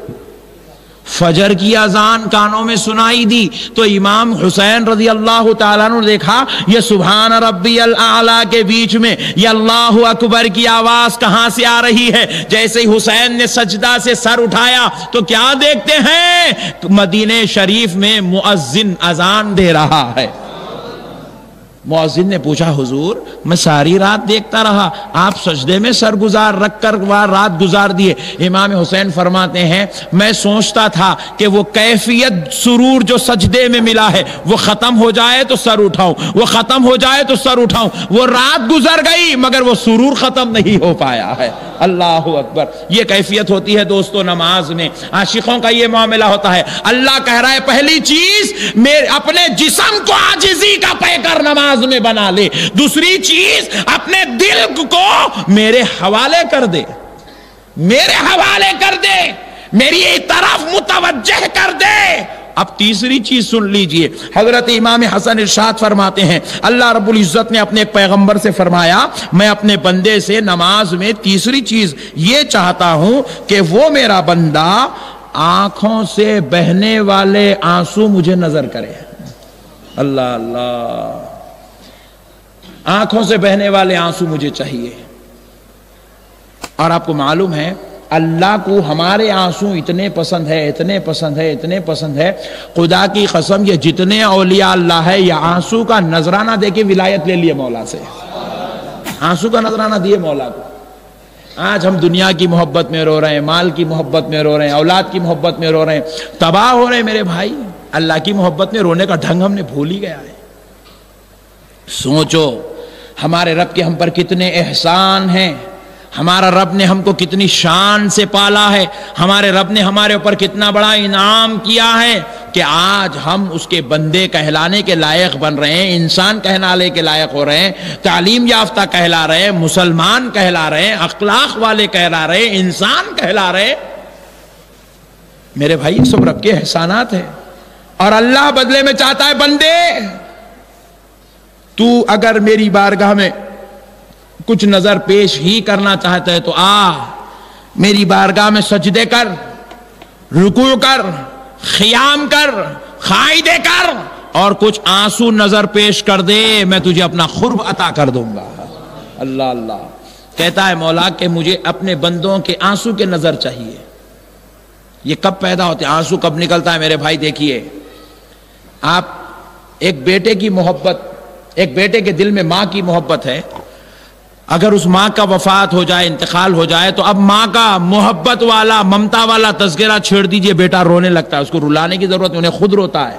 فجر کی اذان کانوں میں سنائی دی تو امام حسین رضی اللہ تعالیٰ عنہ نے دیکھا یہ سبحان ربی الاعلی کے بیچ میں یہ اللہ اکبر کی آواز کہاں سے آ رہی ہے. جیسے ہی حسین نے سجدہ سے سر اٹھایا تو کیا دیکھتے ہیں؟ مدینہ شریف میں مؤذن اذان دے رہا ہے. مؤذن نے پوچھا حضور میں ساری رات دیکھتا رہا، آپ سجدے میں سر گزار رکھ کر رات گزار دیے. امام حسین فرماتے ہیں میں سوچتا تھا کہ وہ کیفیت سرور جو سجدے میں ملا ہے وہ ختم ہو جائے تو سر اٹھاؤں، وہ ختم ہو جائے تو سر اٹھاؤں. وہ رات گزر گئی مگر وہ سرور ختم نہیں ہو پایا ہے. اللہ اکبر. یہ کیفیت ہوتی ہے دوستو نماز میں. عاشقوں کا یہ معاملہ ہوتا ہے. اللہ کہہ رہا ہے پہلی چیز اپنے جسم کو عاجزی کا پیکر نماز میں بنا لے، دوسری چیز اپنے دل کو میرے حوالے کر دے، میرے حوالے کر دے، میری طرف متوجہ کر دے. اب تیسری چیز سن لیجئے. حضرت امام حسن ارشاد فرماتے ہیں اللہ رب العزت نے اپنے پیغمبر سے فرمایا میں اپنے بندے سے نماز میں تیسری چیز یہ چاہتا ہوں کہ وہ میرا بندہ آنکھوں سے بہنے والے آنسو مجھے نظر کرے. اللہ اللہ. آنکھوں سے بہنے والے آنسو مجھے چاہیے. اور آپ کو معلوم ہے اللہ کو ہمارے آنسو اتنے پسند ہے، اتنے پسند ہے، اتنے پسند ہے. خدا کی قسم یہ جتنے اولیاء اللہ ہے یہ آنسو کا نذرانہ دے کے ولایت لے لیے مولا سے. آنسو کا نذرانہ دیے مولا کو. آج ہم دنیا کی محبت میں رو رہے ہیں، مال کی محبت میں رو رہے ہیں، اولاد کی محبت میں رو رہے ہیں، تباہ ہو رہے ہیں میرے بھائی. اللہ کی محبت میں رونے کا ڈھنگ ہم نے بھول ہی گیا ہے. سوچو ہمارے رب کے ہم پر کتنے احسان ہیں، ہمارا رب نے ہم کو کتنی شان سے پالا ہے، ہمارے رب نے ہمارے اوپر کتنا بڑا انعام کیا ہے کہ آج ہم اس کے بندے کہلانے کے لائق بن رہے ہیں، انسان کہلانے کے لائق ہو رہے ہیں، تعلیم یافتہ کہلا رہے ہیں، مسلمان کہلا رہے ہیں، اخلاق والے کہلا رہے ہیں، انسان کہلا رہے ہیں. میرے بھائی یہ سب رب کے احسانات ہیں. اور اللہ بدلے میں چاہتا ہے بندے تو اگر میری بارگاہ میں کچھ نظر پیش ہی کرنا چاہتا ہے تو آ میری بارگاہ میں سجدے کر، رکوع کر، خیام کر، قائدے کر اور کچھ آنسو نظر پیش کر دے، میں تجھے اپنا قرب عطا کر دوں گا. اللہ اللہ. کہتا ہے مولا کہ مجھے اپنے بندوں کے آنسو کے نظر چاہیے. یہ کب پیدا ہوتے ہیں؟ آنسو کب نکلتا ہے میرے بھائی؟ دیکھیے آپ ایک بیٹے کی محبت، ایک بیٹے کے دل میں ماں کی محبت ہے، اگر اس ماں کا وفات ہو جائے، انتقال ہو جائے تو اب ماں کا محبت والا، ممتا والا تذکرہ چھیڑ دیجئے، بیٹا رونے لگتا ہے. اس کو رلانے کی ضرورت نہیں، انہیں خود روتا ہے.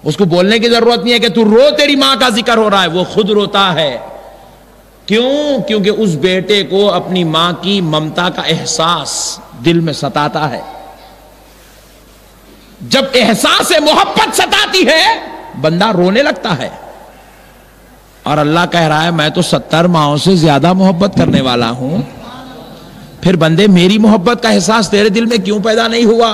اس کو بولنے کی ضرورت نہیں ہے کہ تو رو، تیری ماں کا ذکر ہو رہا ہے، وہ خود روتا ہے. کیوں؟ کیونکہ اس بیٹے کو اپنی ماں کی ممتا کا احساس دل میں ستاتا ہے. جب احساس محبت ستاتی ہے بندہ رونے لگتا ہے. اور اللہ کہہ رہا ہے میں تو 70 ماؤں سے زیادہ محبت کرنے والا ہوں. پھر بندے میری محبت کا احساس تیرے دل میں کیوں پیدا نہیں ہوا؟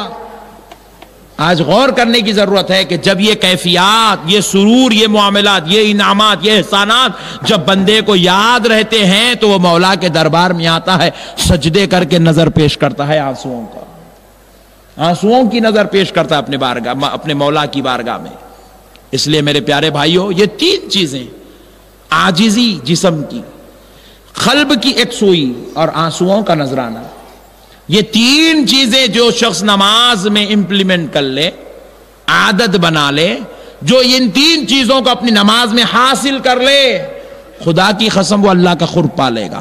آج غور کرنے کی ضرورت ہے کہ جب یہ کیفیات، یہ سرور، یہ معاملات، یہ انعامات، یہ احسانات جب بندے کو یاد رہتے ہیں تو وہ مولا کے دربار میں آتا ہے، سجدے کر کے نظر پیش کرتا ہے آنسوؤں کا. آنسوؤں کی نظر پیش کرتا ہے اپنے مولا کی بارگاہ میں۔ اس لیے میرے پیارے بھائیوں، یہ تین چیزیں، عاجزی جسم کی، قلب کی یکسوئی اور آنسوؤں کا نذرانہ، یہ تین چیزیں جو شخص نماز میں امپلیمنٹ کر لے، عادت بنا لے، جو ان تین چیزوں کو اپنی نماز میں حاصل کر لے، خدا کی قسم وہ اللہ کا قرب پالے گا،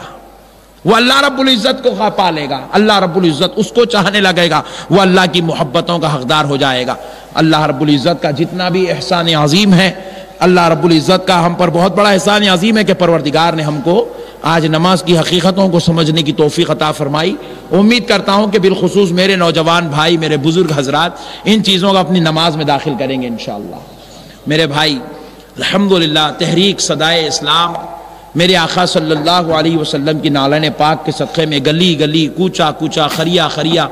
وہ اللہ رب العزت کو پالے گا، اللہ رب العزت اس کو چاہنے لگے گا، وہ اللہ کی محبتوں کا حقدار ہو جائے گا۔ اللہ رب العزت کا جتنا بھی احسان عظیم ہے، اللہ رب العزت کا ہم پر بہت بڑا احسان عظیم ہے کہ پروردگار نے ہم کو آج نماز کی حقیقتوں کو سمجھنے کی توفیق عطا فرمائی۔ امید کرتا ہوں کہ بالخصوص میرے نوجوان بھائی، میرے بزرگ حضرات ان چیزوں کو اپنی نماز میں داخل کریں گے انشاءاللہ۔ میرے بھائی، الحمدللہ تحریک صدائے اسلام میرے آقا صلی اللہ علیہ وسلم کی نالین پاک کے صدقے میں گلی گلی، کوچا کوچا، خریا خریا،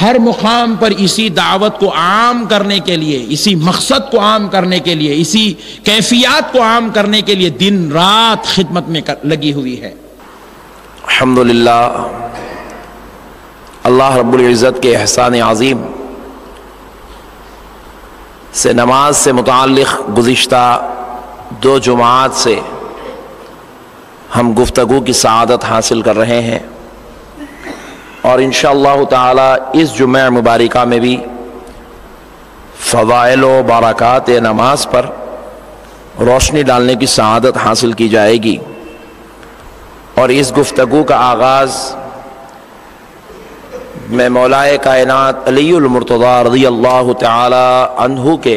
ہر مقام پر اسی دعوت کو عام کرنے کے لیے، اسی مقصد کو عام کرنے کے لیے، اسی کیفیات کو عام کرنے کے لیے دن رات خدمت میں لگی ہوئی ہے۔ الحمدللہ اللہ رب العزت کے احسان عظیم سے نماز سے متعلق گزشتہ 2 جمعات سے ہم گفتگو کی سعادت حاصل کر رہے ہیں، اور انشاءاللہ تعالی اس جمعہ مبارکہ میں بھی فضائل و برکات نماز پر روشنی ڈالنے کی سعادت حاصل کی جائے گی۔ اور اس گفتگو کا آغاز میں مولائے کائنات علی المرتضیٰ رضی اللہ تعالی عنہ کے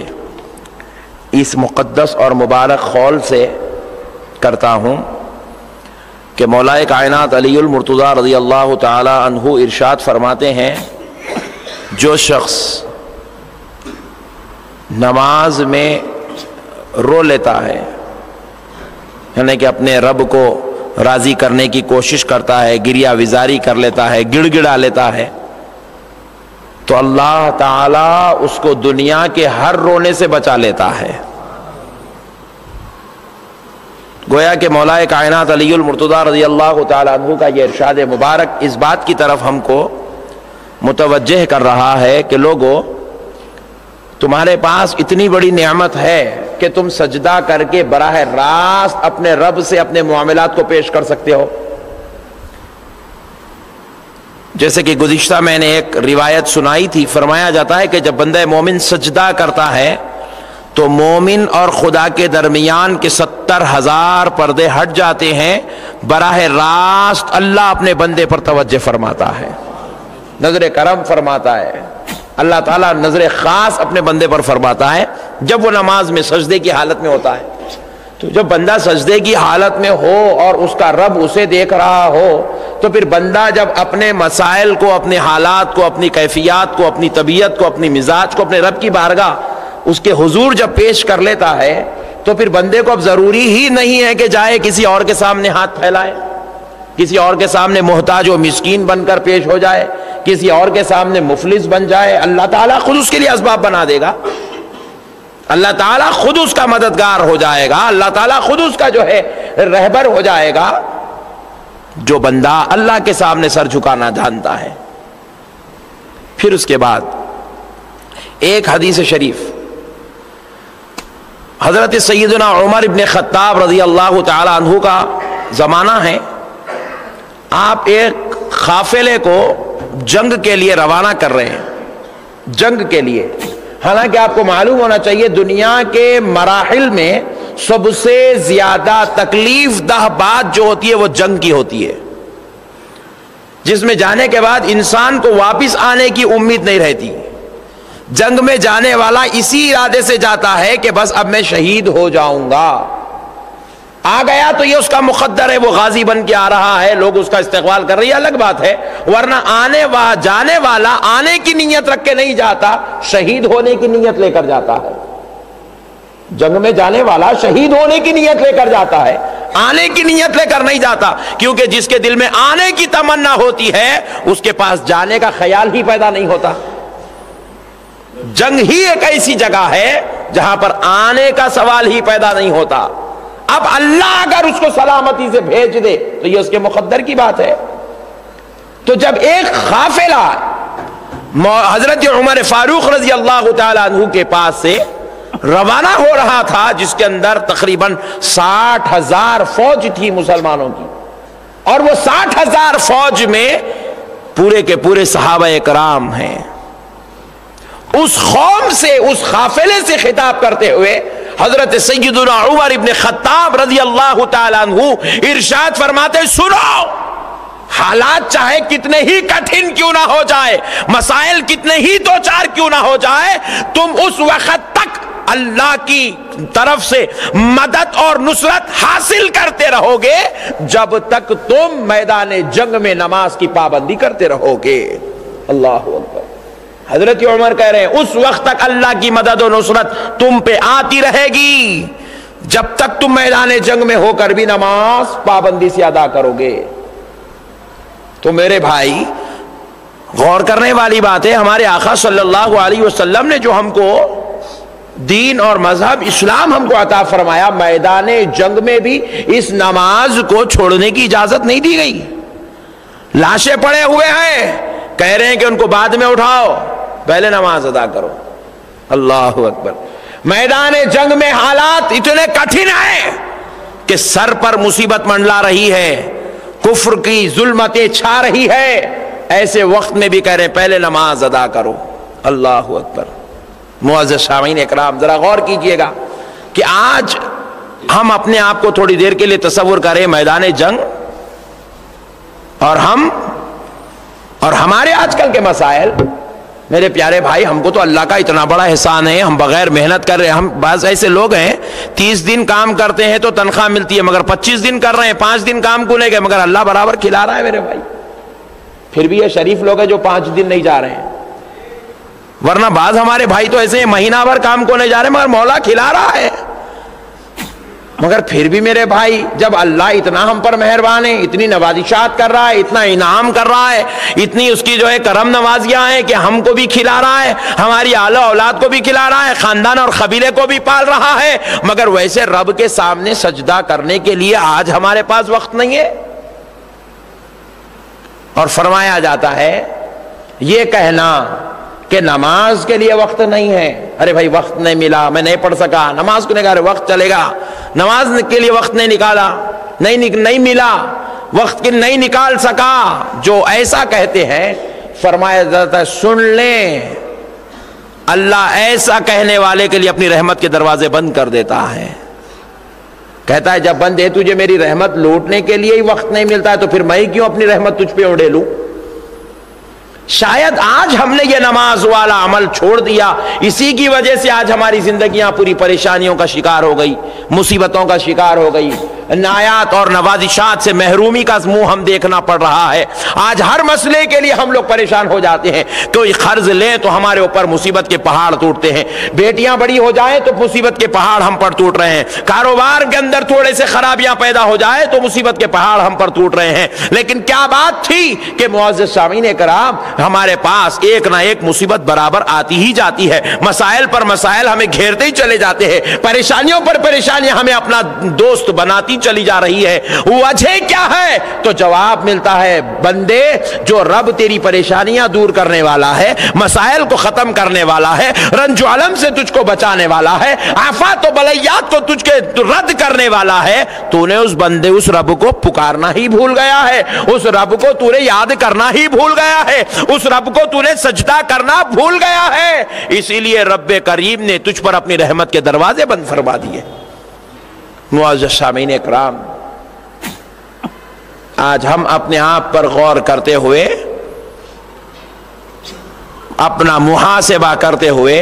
اس مقدس اور مبارک قول سے کرتا ہوں کہ مولائے کائنات علی المرتضیٰ رضی اللہ تعالی عنہ ارشاد فرماتے ہیں، جو شخص نماز میں رو لیتا ہے، یعنی کہ اپنے رب کو راضی کرنے کی کوشش کرتا ہے، گریہ وزاری کر لیتا ہے، گڑ گڑا لیتا ہے، تو اللہ تعالیٰ اس کو دنیا کے ہر رونے سے بچا لیتا ہے۔ گویا کہ مولائے کائنات علی المرتضیٰ رضی اللہ تعالیٰ عنہ کا یہ ارشاد مبارک اس بات کی طرف ہم کو متوجہ کر رہا ہے کہ لوگو، تمہارے پاس اتنی بڑی نعمت ہے کہ تم سجدہ کر کے براہ راست اپنے رب سے اپنے معاملات کو پیش کر سکتے ہو۔ جیسے کہ گزشتہ میں نے ایک روایت سنائی تھی، فرمایا جاتا ہے کہ جب بندہ مومن سجدہ کرتا ہے تو مومن اور خدا کے درمیان کے 70,000 پردے ہٹ جاتے ہیں، براہ راست اللہ اپنے بندے پر توجہ فرماتا ہے، نظر کرم فرماتا ہے، اللہ تعالیٰ نظر خاص اپنے بندے پر فرماتا ہے جب وہ نماز میں سجدے کی حالت میں ہوتا ہے۔ تو جب بندہ سجدے کی حالت میں ہو اور اس کا رب اسے دیکھ رہا ہو، تو پھر بندہ جب اپنے مسائل کو، اپنے حالات کو، اپنی کیفیات کو، اپنی طبیعت کو، اپنی مزاج کو اپنے رب کی بارگاہ اس کے حضور جب پیش کر لیتا ہے، تو پھر بندے کو اب ضروری ہی نہیں ہے کہ جائے کسی اور کے سامنے ہاتھ پھیلائے، کسی اور کے سامنے محتاج و مسکین بن کر پیش ہو جائے، کسی اور کے سامنے مفلس بن جائے۔ اللہ تعالیٰ خود اس کے لیے اسباب بنا دے گا، اللہ تعالیٰ خود اس کا مددگار ہو جائے گا، اللہ تعالیٰ خود اس کا جو ہے رہبر ہو جائے گا، جو بندہ اللہ کے سامنے سر جھکانا جانتا ہے۔ پھر اس کے بعد ایک حدیث شریف حضرت سیدنا عمر ابن خطاب رضی اللہ تعالی عنہ کا زمانہ ہے، آپ ایک قافلے کو جنگ کے لیے روانہ کر رہے ہیں، جنگ کے لیے۔ حالانکہ آپ کو معلوم ہونا چاہیے دنیا کے مراحل میں سب سے زیادہ تکلیف دہ بات جو ہوتی ہے وہ جنگ کی ہوتی ہے، جس میں جانے کے بعد انسان کو واپس آنے کی امید نہیں رہتی۔ جنگ میں جانے والا اسی ارادے سے جاتا ہے کہ بس اب میں شہید ہو جاؤں گا، آ گیا تو یہ اس کا مقدر ہے، وہ غازی بن کے آ رہا ہے، لوگ اس کا استقبال کر رہی ہے، الگ بات ہے، ورنہ جانے والا آنے کی نیت رکھ کے نہیں جاتا، شہید ہونے کی نیت لے کر جاتا ہے۔ جنگ میں جانے والا شہید ہونے کی نیت لے کر جاتا ہے، آنے کی نیت لے کر نہیں جاتا، کیونکہ جس کے دل میں آنے کی تمنا ہوتی ہے اس کے پاس جانے کا خیال ہی پیدا نہیں ہوتا۔ جنگ ہی ایک ایسی جگہ ہے جہاں پر آنے کا سوال ہی پیدا نہیں ہوتا۔ اب اللہ اگر اس کو سلامتی سے بھیج دے تو یہ اس کے مقدر کی بات ہے۔ تو جب ایک قافلہ حضرت عمر فاروق رضی اللہ تعالیٰ عنہ کے پاس سے روانہ ہو رہا تھا، جس کے اندر تقریباً 60,000 فوج تھی مسلمانوں کی، اور وہ 60,000 فوج میں پورے کے پورے صحابہ کرام ہیں۔ اس قوم سے، اس قافلے سے خطاب کرتے ہوئے حضرت سیدنا عمر ابن خطاب رضی اللہ تعالیٰ عنہ ارشاد فرماتے، سنو، حالات چاہے کتنے ہی کٹھن کیوں نہ ہو جائے، مسائل کتنے ہی دو چار کیوں نہ ہو جائے، تم اس وقت تک اللہ کی طرف سے مدد اور نصرت حاصل کرتے رہو گے جب تک تم میدان جنگ میں نماز کی پابندی کرتے رہو گے۔ اللہ اکبر۔ حضرت عمر کہہ رہے ہیں اس وقت تک اللہ کی مدد و نصرت تم پہ آتی رہے گی جب تک تم میدان جنگ میں ہو کر بھی نماز پابندی سے ادا کرو گے۔ تو میرے بھائی، غور کرنے والی بات ہے، ہمارے آقا صلی اللہ علیہ وسلم نے جو ہم کو دین اور مذہب اسلام ہم کو عطا فرمایا، میدان جنگ میں بھی اس نماز کو چھوڑنے کی اجازت نہیں دی گئی۔ لاشیں پڑے ہوئے ہیں، کہہ رہے ہیں کہ ان کو بعد میں اٹھاؤ، پہلے نماز ادا کرو۔ اللہ اکبر۔ میدان جنگ میں حالات اتنے کٹھن ہیں کہ سر پر مصیبت منڈلا رہی ہے، کفر کی ظلمتیں چھا رہی ہے، ایسے وقت میں بھی کہہ رہے ہیں پہلے نماز ادا کرو۔ اللہ اکبر۔ معزز سامعین اکرام، ذرا غور کیجئے گا کہ آج ہم اپنے آپ کو تھوڑی دیر کے لیے تصور کریں میدان جنگ، اور ہمارے آج کل کے مسائل۔ میرے پیارے بھائی، ہم کو تو اللہ کا اتنا بڑا احسان ہے، ہم بغیر محنت کر رہے ہیں۔ ہم بعض ایسے لوگ ہیں 30 دن کام کرتے ہیں تو تنخواہ ملتی ہے، مگر 25 دن کر رہے ہیں، 5 دن کام کو لے گئے، مگر اللہ برابر کھلا رہا ہے میرے بھائی۔ پھر بھی یہ شریف لوگ ہیں جو 5 دن نہیں جا رہے ہیں، ورنہ بعض ہمارے بھائی تو ایسے ہیں مہینہ بھر کام کو نہیں جا رہے مگر مولا کھلا رہا ہے۔ مگر پھر بھی میرے بھائی، جب اللہ اتنا ہم پر مہربان ہے، اتنی نوازشات کر رہا ہے، اتنا انعام کر رہا ہے، اتنی اس کی جو ہے کرم نوازیاں ہیں کہ ہم کو بھی کھلا رہا ہے، ہماری اعلی اولاد کو بھی کھلا رہا ہے، خاندان اور قبیلے کو بھی پال رہا ہے، مگر ویسے رب کے سامنے سجدہ کرنے کے لیے آج ہمارے پاس وقت نہیں ہے۔ اور فرمایا جاتا ہے یہ کہنا کہ نماز کے لیے وقت نہیں ہے، ارے بھائی وقت نہیں ملا، میں نہیں پڑھ سکا، نماز کو نہیں کہا، وقت چلے گا، نماز کے لیے وقت نہیں نکالا، نہیں ملا، وقت کی نہیں نکال سکا، جو ایسا کہتے ہیں فرمایا جاتا ہے سن لیں، اللہ ایسا کہنے والے کے لیے اپنی رحمت کے دروازے بند کر دیتا ہے۔ کہتا ہے جب بندے تجھے میری رحمت لوٹنے کے لیے ہی وقت نہیں ملتا ہے تو پھر میں کیوں اپنی رحمت تجھ پہ اڑے لوں؟ شاید آج ہم نے یہ نماز والا عمل چھوڑ دیا، اسی کی وجہ سے آج ہماری زندگیاں پوری پریشانیوں کا شکار ہو گئی، مصیبتوں کا شکار ہو گئی، عنایات اور نوازشات سے محرومی کا منہ ہم دیکھنا پڑ رہا ہے۔ آج ہر مسئلے کے لیے ہم لوگ پریشان ہو جاتے ہیں، کوئی قرض لیں تو ہمارے اوپر مصیبت کے پہاڑ ٹوٹتے ہیں، بیٹیاں بڑی ہو جائیں تو مصیبت کے پہاڑ ہم پر ٹوٹ رہے ہیں، کاروبار کے اندر تھوڑے سے خرابیاں پیدا ہو جائے تو مصیبت کے پہاڑ ہم پر ٹوٹ رہے ہیں۔ لیکن کیا بات تھی کہ معزز سامعین کرام، ہمارے پاس ایک نہ ایک مصیبت برابر آتی ہی جاتی ہے، مسائل پر مسائل ہمیں گھیرتے ہی چلے جاتے ہیں، پریشانیوں پر پریشانیاں ہمیں اپنا دوست بناتی چلی جا رہی ہے۔ وجہ کیا ہے؟ تو جواب ملتا ہے بندے، جو رب تیری پریشانیاں دور کرنے والا ہے، مسائل کو ختم کرنے والا ہے، رنج و علم سے تجھ کو بچانے والا ہے، آفات و بلیات کو تجھ کے رد کرنے والا ہے، تو نے اس بندے اس رب کو پکارنا ہی بھول گیا ہے، اس رب کو تو نے یاد کرنا ہی بھول گیا ہے، اس رب کو تو نے سجدہ کرنا بھول گیا ہے، اسی لیے رب کریم نے تجھ پر اپنی رحمت کے دروازے بند فرما دیے۔ معزز سامعین اکرام، آج ہم اپنے آپ پر غور کرتے ہوئے، اپنا محاسبہ کرتے ہوئے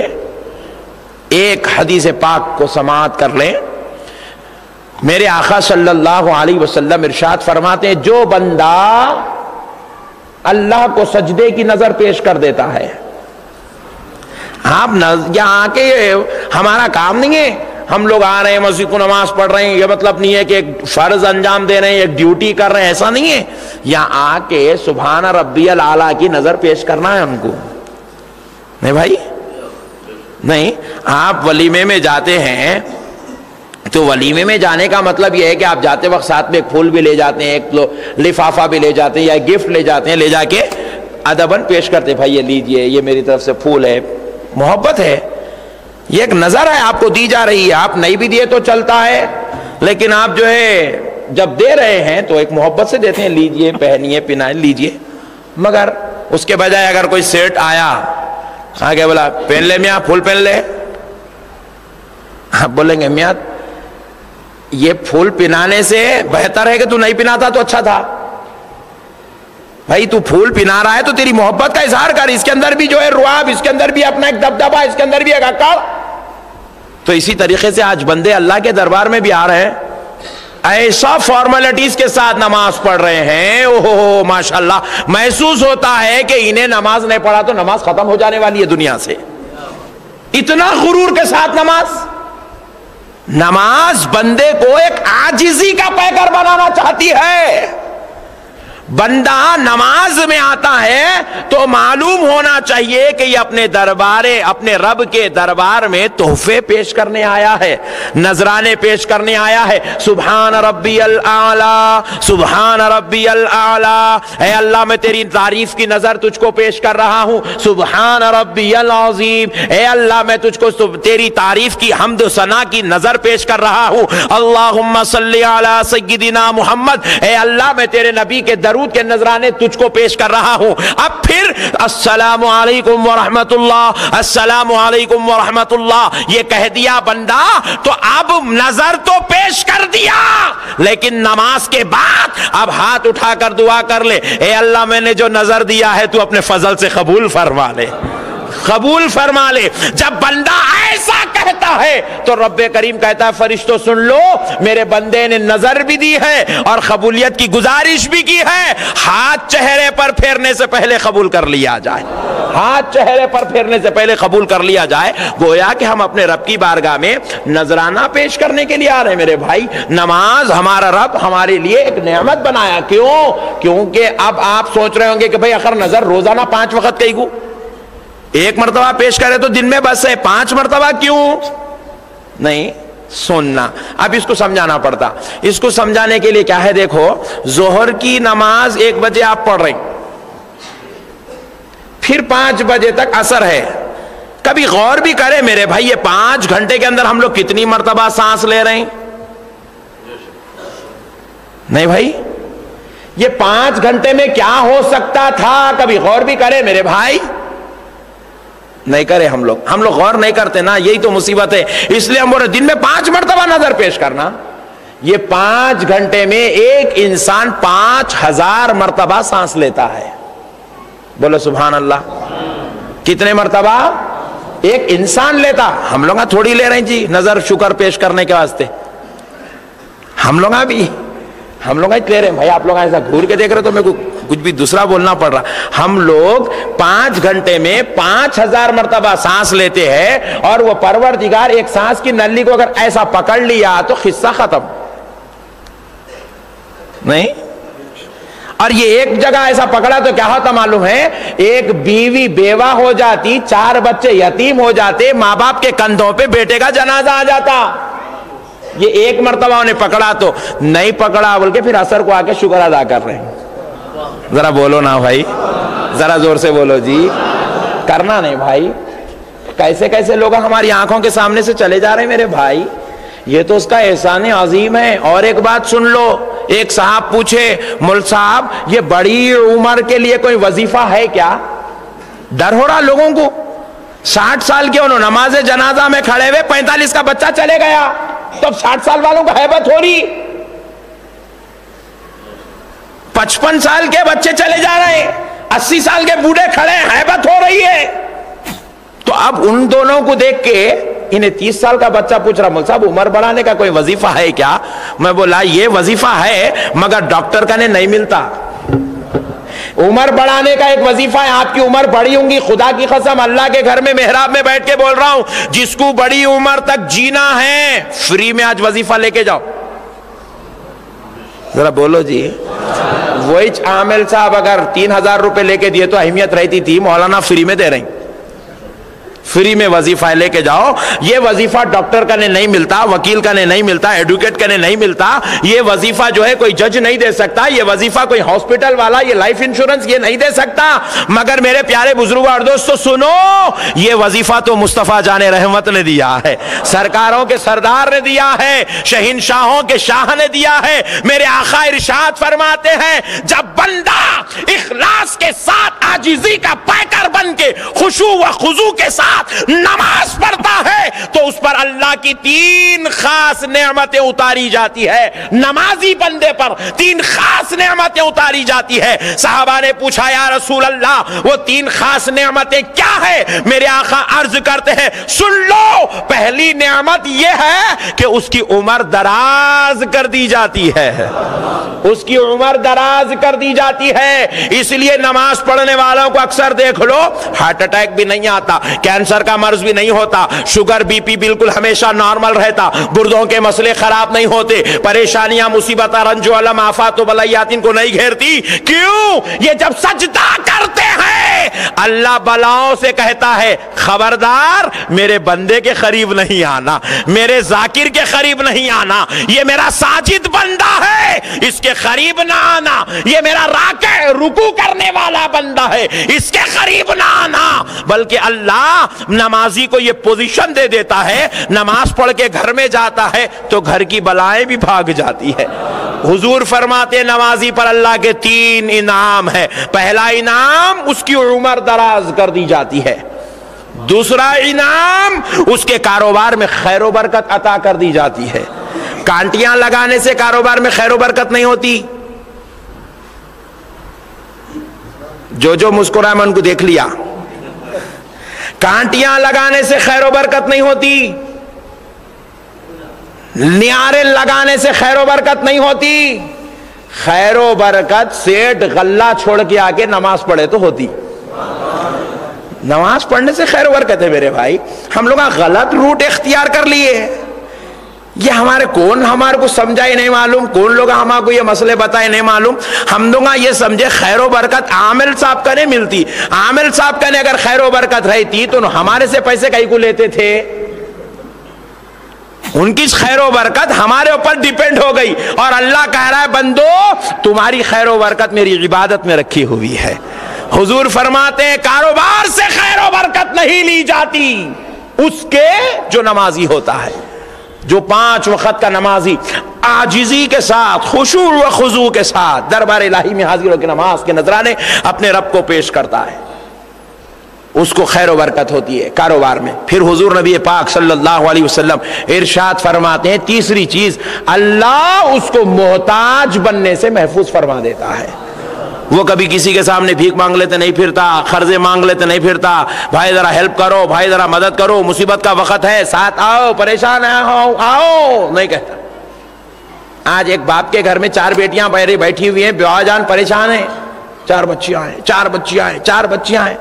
ایک حدیث پاک کو سماعت کر لیں۔ میرے آقا صلی اللہ علیہ وسلم ارشاد فرماتے ہیں جو بندہ اللہ کو سجدے کی نظر پیش کر دیتا ہے، آپ یہاں آ کے ہمارا کام نہیں ہے ہم لوگ آ رہے ہیں مسجد کو نماز پڑھ رہے ہیں، یہ مطلب نہیں ہے کہ ایک فرض انجام دے رہے ہیں، ایک ڈیوٹی کر رہے ہیں، ایسا نہیں ہے۔ یہاں آ کے سبحان ربی الاعلیٰ کی نظر پیش کرنا ہے ہم کو، نہیں بھائی نہیں۔ آپ ولیمے میں جاتے ہیں تو ولیمے میں جانے کا مطلب یہ ہے کہ آپ جاتے وقت ساتھ میں ایک پھول بھی لے جاتے ہیں، ایک لفافہ بھی لے جاتے ہیں یا گفٹ لے جاتے ہیں، لے جا کے ادبن پیش کرتے، بھائی یہ لیجئے، یہ میری طرف سے پھول ہے، محبت ہے، یہ ایک نظر ہے آپ کو دی جا رہی ہے، آپ نہیں بھی دیے تو چلتا ہے، لیکن آپ جو ہے جب دے رہے ہیں تو ایک محبت سے دیتے ہیں، لیجئے، پہنیے، پہنائے، لیجئے. مگر اس کے بجائے اگر کوئی سیٹ آیا آگے بولا پہن لے میاں، پھول پہن لے، آپ بولیں گے میاں یہ پھول پہنانے سے بہتر ہے کہ تو نہیں پہناتا تو اچھا تھا. بھائی تو پھول پہنا رہا ہے تو تیری محبت کا اظہار کر، اس کے اندر بھی جو ہے رعب، اس کے اندر بھی اپنا ایک دبدبا، اس کے اندر بھی ایک اکڑ. تو اسی طریقے سے آج بندے اللہ کے دربار میں بھی آ رہے ہیں، ایسا فارمیلٹیز کے ساتھ نماز پڑھ رہے ہیں، اوہ ماشاءاللہ، محسوس ہوتا ہے کہ انہیں نماز نہیں پڑھا تو نماز ختم ہو جانے والی ہے دنیا سے. اتنا غرور کے ساتھ نماز بندے کو ایک عاجزی کا پیکر بنانا چاہتی ہے. بندہ نماز میں آتا ہے تو معلوم ہونا چاہیے کہ یہ اپنے رب کے دربار میں تحفے پیش کرنے آیا ہے، نذرانے پیش کرنے آیا ہے. سبحان ربی الاعلی، سبحان ربی الاعلی، اے اللہ میں تیری تعریف کی نظر تجھ کو پیش کر رہا ہوں. سبحان ربی العظیم، اے اللہ میں تجھ کو تیری تعریف کی حمد و ثنا کی نظر پیش کر رہا ہوں. اللہم صلی علی سیدنا محمد، اے اللہ میں تیرے نبی کے درود کے نذرانے تجھ کو پیش کر رہا ہوں. اب پھر السلام علیکم ورحمت اللہ، السلام علیکم ورحمت اللہ یہ کہہ دیا بندہ تو اب نظر تو پیش کر دیا، لیکن نماز کے بعد اب ہاتھ اٹھا کر دعا کر لے، اے اللہ میں نے جو نظر دیا ہے تو اپنے فضل سے قبول فرما لے، قبول فرما لے. جب بندہ ایسا کہتا ہے تو رب کریم کہتا ہے فرشتوں سن لو، میرے بندے نے نظر بھی دی ہے اور قبولیت کی گزارش بھی کی ہے، ہاتھ چہرے پر پھیرنے سے پہلے قبول کر لیا جائے، ہاتھ چہرے پر پھیرنے سے پہلے قبول کر لیا جائے. گویا کہ ہم اپنے رب کی بارگاہ میں نذرانہ پیش کرنے کے لیے آ رہے ہیں. میرے بھائی نماز ہمارا رب ہمارے لیے ایک نعمت بنایا. کیونکہ اب آپ سوچ رہے ہوں گے کہ بھائی اگر نظر روزانہ 5 وقت کئی گو ایک مرتبہ پیش کرے تو دن میں بس ہے، 5 مرتبہ کیوں نہیں؟ سننا. اب اس کو سمجھانا پڑتا. اس کو سمجھانے کے لیے کیا ہے، دیکھو ظہر کی نماز 1 بجے آپ پڑھ رہے ہیں، پھر 5 بجے تک عصر ہے. کبھی غور بھی کرے میرے بھائی یہ 5 گھنٹے کے اندر ہم لوگ کتنی مرتبہ سانس لے رہے ہیں؟ نہیں بھائی، یہ 5 گھنٹے میں کیا ہو سکتا تھا؟ کبھی غور بھی کرے میرے بھائی؟ نہیں کرے. ہم لوگ غور نہیں کرتے نا، یہی تو مصیبت ہے. اس لیے ہم بولے دن میں 5 مرتبہ نظر پیش کرنا. یہ 5 گھنٹے میں ایک انسان 5000 مرتبہ سانس لیتا ہے. بولو سبحان اللہ. کتنے مرتبہ ایک انسان لیتا؟ ہم لوگ تھوڑی لے رہے ہیں جی نظر شکر پیش کرنے کے واسطے. ہم لوگ لے رہے ہیں بھائی. آپ لوگ ایسا گھور کے دیکھ رہے تو میرے کو کچھ بھی دوسرا بولنا پڑ رہا. ہم لوگ 5 گھنٹے میں 5000 مرتبہ سانس لیتے ہیں، اور وہ پروردگار ایک سانس کی نلی کو اگر ایسا پکڑ لیا تو قصہ ختم نہیں. اور یہ ایک جگہ ایسا پکڑا تو کیا ہوتا معلوم ہے؟ ایک بیوی بیوہ ہو جاتی، 4 بچے یتیم ہو جاتے، ماں باپ کے کندھوں پہ بیٹے کا جنازہ آ جاتا. یہ ایک مرتبہ انہیں پکڑا تو نہیں پکڑا بول کے پھر عصر کو آ کے شکر ادا کر رہے ہیں. ذرا بولو نا بھائی، ذرا زور سے بولو جی. کرنا نہیں بھائی. کیسے کیسے لوگ ہماری آنکھوں کے سامنے سے چلے جا رہے ہیں میرے بھائی. یہ تو اس کا احسان عظیم ہے. اور ایک بات سن لو، ایک صاحب پوچھے مول صاحب یہ بڑی عمر کے لیے کوئی وظیفہ ہے کیا؟ ڈر ہو رہا لوگوں کو. 60 سال کے انہوں نماز جنازہ میں کھڑے ہوئے، 45 کا بچہ چلے گیا تو اب 60 سال والوں کا ہیبت ہو رہی. 55 سال کے بچے چلے جا رہے ہیں، 80 سال کے بوڑھے کھڑے ہیں، ہیبت ہو رہی ہے. تو اب ان دونوں کو دیکھ کے انہیں 30 سال کا بچہ پوچھ رہا مول صاحب عمر بڑھانے کا کوئی وظیفہ ہے کیا؟ میں بولا یہ وظیفہ ہے مگر ڈاکٹر کا نہیں ملتا. عمر بڑھانے کا ایک وظیفہ ہے. آپ کی عمر بڑی ہوں گی، خدا کی قسم اللہ کے گھر میں محراب میں بیٹھ کے بول رہا ہوں، جس کو بڑی عمر تک جینا ہے فری میں آج وظیفہ لے کے جاؤ. ذرا بولو جی. وہی عامل صاحب اگر 3000 روپے لے کے دیے تو اہمیت رہتی تھی، مولانا فری میں دے رہے ہیں. فری میں وظیفہ لے کے جاؤ. یہ وظیفہ ڈاکٹر کا نہیں ملتا, وکیل کا نہیں ملتا, ایڈوکیٹ کا نہیں ملتا. یہ وظیفہ جو ہے کوئی جج نہیں دے سکتا, یہ وظیفہ کوئی ہاسپٹل والا, یہ لائف انشورنس یہ نہیں دے سکتا. مگر میرے پیارے بزرگوں اور دوستو سنو, یہ وظیفہ تو مصطفیٰ جان رحمت نے دیا ہے, سرکاروں کے سردار نے دیا ہے, شہنشاہوں کے شاہ نے دیا ہے. میرے آقا ارشاد فرماتے ہیں جب بندہ اخلاص کے ساتھ عاجزی کا پیکر بن کے خشوع و خضوع کے ساتھ نماز پڑھتا ہے تو اس پر اللہ کی 3 خاص نعمتیں اتاری جاتی ہے. نمازی بندے پر 3 خاص نعمتیں اتاری جاتی ہے. صحابہ نے پوچھا یا رسول اللہ وہ 3 خاص نعمتیں کیا ہے؟ میرے آقا عرض کرتے ہیں سن لو, پہلی نعمت یہ ہے کہ اس کی عمر دراز کر دی جاتی ہے, اس کی عمر دراز کر دی جاتی ہے. اس لیے نماز پڑھنے والوں کو اکثر دیکھ لو, ہارٹ اٹیک بھی نہیں آتا, کینسر کا مرض بھی نہیں ہوتا, شوگر بی پی بالکل ہمیشہ نارمل رہتا, گردوں کے مسئلے خراب نہیں ہوتے, پریشانیاں مصیبت رنج و علم آفات و بلیات ان کو نہیں گھیرتی. کیوں؟ یہ جب سجدہ کرتے ہیں اللہ بلاؤں سے کہتا ہے خبردار میرے بندے کے قریب نہیں آنا, میرے ذاکر کے قریب نہیں آنا, یہ میرا ساجد بندہ ہے اس کے قریب نہ آنا, یہ میرا راکع رکوع کرنے والا بندہ ہے اس کے قریب نہ آنا. بلکہ اللہ نمازی کو یہ پوزیشن دے دیتا ہے, نماز پڑھ کے گھر میں جاتا ہے تو گھر کی بلائیں بھی بھاگ جاتی ہے. حضور فرماتے نمازی پر اللہ کے 3 انعام ہے. پہلا انعام اس کی عمر دراز کر دی جاتی ہے, دوسرا انعام اس کے کاروبار میں خیر و برکت عطا کر دی جاتی ہے. کانٹیاں لگانے سے کاروبار میں خیر و برکت نہیں ہوتی. جو مسکرائے میں ان کو دیکھ لیا. کانٹیاں لگانے سے خیر و برکت نہیں ہوتی, نیارے لگانے سے خیر و برکت نہیں ہوتی. خیر و برکت سیٹ غلہ چھوڑ کے آ کے نماز پڑھے تو ہوتی. نماز پڑھنے سے خیر و برکت ہے میرے بھائی. ہم لوگ غلط روٹ اختیار کر لیے. یہ ہمارے کو سمجھا ہی نہیں معلوم, کون لوگ ہمارے کو یہ مسئلے بتائے نہیں معلوم. ہم لوگ یہ سمجھے خیر و برکت عامل صاحب کا نہیں ملتی. عامل صاحب کا اگر خیر و برکت رہتی تو ہمارے سے پیسے کہیں کو لیتے تھے. ان کی خیر و برکت ہمارے اوپر ڈیپینڈ ہو گئی, اور اللہ کہہ رہا ہے بندو تمہاری خیر و برکت میری عبادت میں رکھی ہوئی ہے. حضور فرماتے ہیں کاروبار سے خیر و برکت نہیں لی جاتی اس کے جو نمازی ہوتا ہے, جو 5 وقت کا نمازی عاجزی کے ساتھ خشوع و خضوع کے ساتھ دربار الہی میں حاضر ہو کے نماز کے نذرانے اپنے رب کو پیش کرتا ہے, اس کو خیر و برکت ہوتی ہے کاروبار میں. پھر حضور نبی پاک صلی اللہ علیہ وسلم ارشاد فرماتے ہیں تیسری چیز, اللہ اس کو محتاج بننے سے محفوظ فرما دیتا ہے. وہ کبھی کسی کے سامنے بھیک مانگ لیتے نہیں پھرتا, قرضے مانگ لیتے نہیں پھرتا, بھائی ذرا ہیلپ کرو, بھائی ذرا مدد کرو, مصیبت کا وقت ہے ساتھ آؤ, پریشان آؤ نہیں کہتا. آج ایک باپ کے گھر میں 4 بیٹیاں بیٹھی ہوئی ہیں, بیوہ جان پریشان ہیں, 4 بچیاں ہیں.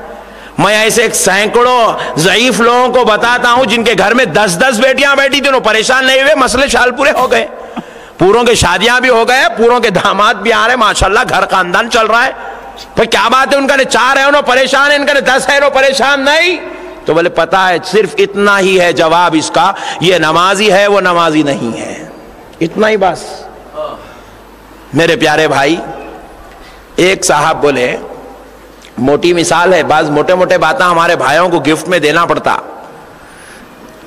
میں ایسے سینکڑوں ضعیف لوگوں کو بتاتا ہوں جن کے گھر میں 10 بیٹیاں بیٹھی تھیں, پریشان نہیں ہوئے, مسئلے شال پورے ہو گئے, پوروں کے شادیاں بھی ہو گئے, پوروں کے داماد بھی آ رہے, ماشاءاللہ گھر خاندان چل رہا ہے. پھر کیا بات ہے ان کا 4 ہے انہوں پریشان ہے, ان کا 10 ہے انہوں پریشان نہیں. تو بولے پتا ہے صرف اتنا ہی ہے جواب اس کا, یہ نمازی ہے وہ نمازی نہیں ہے, اتنا ہی بس. میرے پیارے بھائی, ایک صاحب بولے, موٹی مثال ہے, بعض موٹے باتیں ہمارے بھائیوں کو گفٹ میں دینا پڑتا.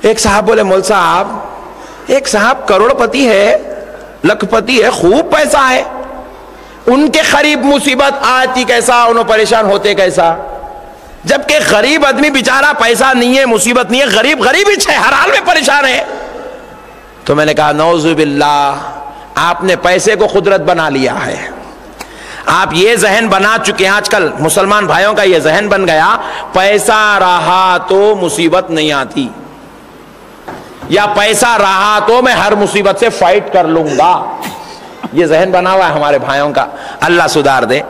ایک صاحب بولے مول صاحب, ایک صاحب کروڑ پتی ہے, لکھ پتی ہے, خوب پیسہ ہے, ان کے قریب مصیبت آتی کیسا, انہوں پریشان ہوتے کیسا, جبکہ غریب آدمی بیچارہ پیسہ نہیں ہے, مصیبت نہیں ہے, غریب ہی ہے, ہر حال میں پریشان ہے. تو میں نے کہا نعوذ باللہ, آپ نے پیسے کو قدرت بنا لیا ہے. آپ یہ ذہن بنا چکے ہیں, آج کل مسلمان بھائیوں کا یہ ذہن بن گیا پیسہ رہا تو مصیبت نہیں آتی, یا پیسہ رہا تو میں ہر مصیبت سے فائٹ کر لوں گا. یہ ذہن بنا ہوا ہے ہمارے بھائیوں کا, اللہ سدھار دے.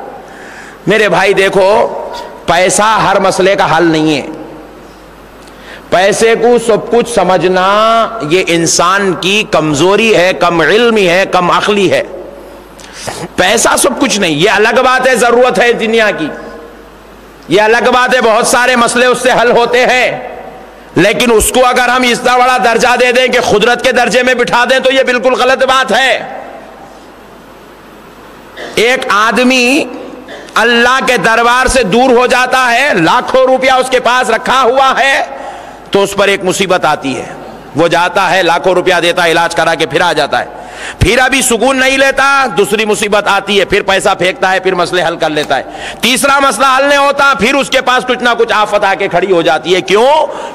میرے بھائی دیکھو, پیسہ ہر مسئلے کا حل نہیں ہے. پیسے کو سب کچھ سمجھنا یہ انسان کی کمزوری ہے, کم علمی ہے, کم عقلی ہے. پیسہ سب کچھ نہیں, یہ الگ بات ہے, ضرورت ہے دنیا کی, یہ الگ بات ہے, بہت سارے مسئلے اس سے حل ہوتے ہیں. لیکن اس کو اگر ہم اتنا بڑا درجہ دے دیں کہ قدرت کے درجے میں بٹھا دیں تو یہ بالکل غلط بات ہے. ایک آدمی اللہ کے دربار سے دور ہو جاتا ہے، لاکھوں روپیہ اس کے پاس رکھا ہوا ہے، تو اس پر ایک مصیبت آتی ہے. وہ جاتا ہے، لاکھوں روپیہ دیتا ہے، علاج کرا کے پھر آ جاتا ہے، پھر ابھی سکون نہیں لیتا، دوسری مصیبت آتی ہے، پھر پیسہ پھینکتا ہے، پھر مسئلے حل کر لیتا ہے، تیسرا مسئلہ حل نہیں ہوتا، پھر اس کے پاس کچھ نہ کچھ آفت آ کے کھڑی ہو جاتی ہے. کیوں؟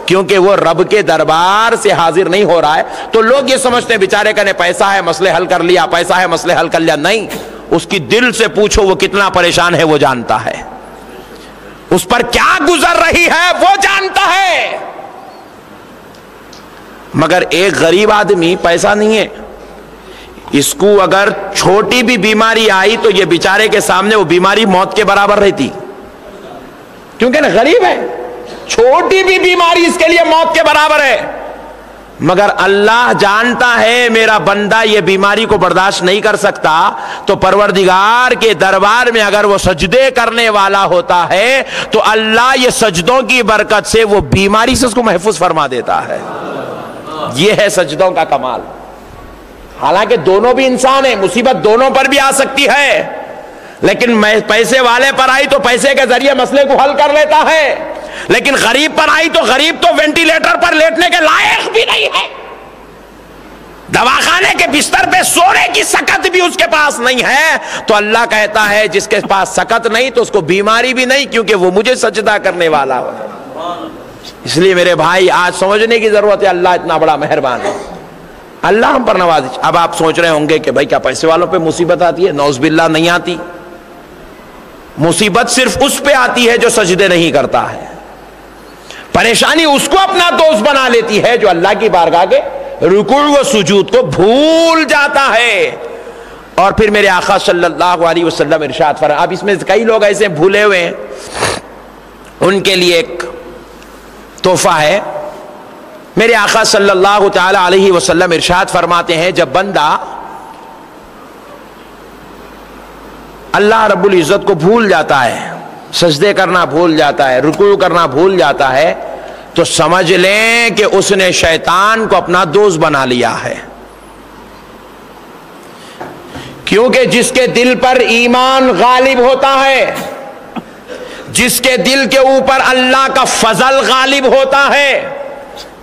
کیونکہ وہ رب کے دربار سے حاضر نہیں ہو رہا ہے. تو لوگ یہ سمجھتے ہیں بیچارے کا نے پیسہ ہے مسئلے حل کر لیا، پیسہ ہے مسئلے حل کر لیا. نہیں، اس کی دل سے پوچھو وہ کتنا پریشان ہے، وہ جانتا ہے. اس پر کیا گزر رہی ہے وہ جانتا ہے. مگر ایک غریب آدمی، پیسہ نہیں ہے، اس کو اگر چھوٹی بھی بیماری آئی تو یہ بیچارے کے سامنے وہ بیماری موت کے برابر رہتی، کیونکہ نا غریب ہے، چھوٹی بھی بیماری اس کے لیے موت کے برابر ہے. مگر اللہ جانتا ہے میرا بندہ یہ بیماری کو برداشت نہیں کر سکتا، تو پروردگار کے دربار میں اگر وہ سجدے کرنے والا ہوتا ہے تو اللہ یہ سجدوں کی برکت سے وہ بیماری سے اس کو محفوظ فرما دیتا ہے. یہ ہے سجدوں کا کمال. حالانکہ دونوں بھی انسان ہیں، مصیبت دونوں پر بھی آ سکتی ہے، لیکن پیسے والے پر آئی تو پیسے کے ذریعے مسئلے کو حل کر لیتا ہے، لیکن غریب پر آئی تو غریب تو وینٹیلیٹر پر لیٹنے کے لائق بھی نہیں ہے، دواخانے کے بستر پہ سونے کی سکت بھی اس کے پاس نہیں ہے. تو اللہ کہتا ہے جس کے پاس سکت نہیں تو اس کو بیماری بھی نہیں، کیونکہ وہ مجھے سجدہ کرنے والا ہو. اس لیے میرے بھائی آج سمجھنے کی ضرورت ہے اللہ اتنا بڑا مہربان ہے، اللہ ہم پر نوازش. اب آپ سوچ رہے ہوں گے کہ بھائی کیا پیسے والوں پہ مصیبت آتی ہے؟ نعوذ باللہ نہیں آتی. مصیبت صرف اس پہ آتی ہے جو سجدے نہیں کرتا ہے. پریشانی اس کو اپنا دوست بنا لیتی ہے جو اللہ کی بارگاہ کے رکوع و سجود کو بھول جاتا ہے. اور پھر میرے آقا صلی اللہ علیہ وسلم ارشاد فرمایا، اب اس میں کئی لوگ ایسے بھولے ہوئے ہیں، ان کے لیے ایک تحفہ ہے. میرے آقا صلی اللہ تعالی علیہ وسلم ارشاد فرماتے ہیں جب بندہ اللہ رب العزت کو بھول جاتا ہے، سجدے کرنا بھول جاتا ہے، رکوع کرنا بھول جاتا ہے، تو سمجھ لیں کہ اس نے شیطان کو اپنا دوست بنا لیا ہے. کیونکہ جس کے دل پر ایمان غالب ہوتا ہے، جس کے دل کے اوپر اللہ کا فضل غالب ہوتا ہے،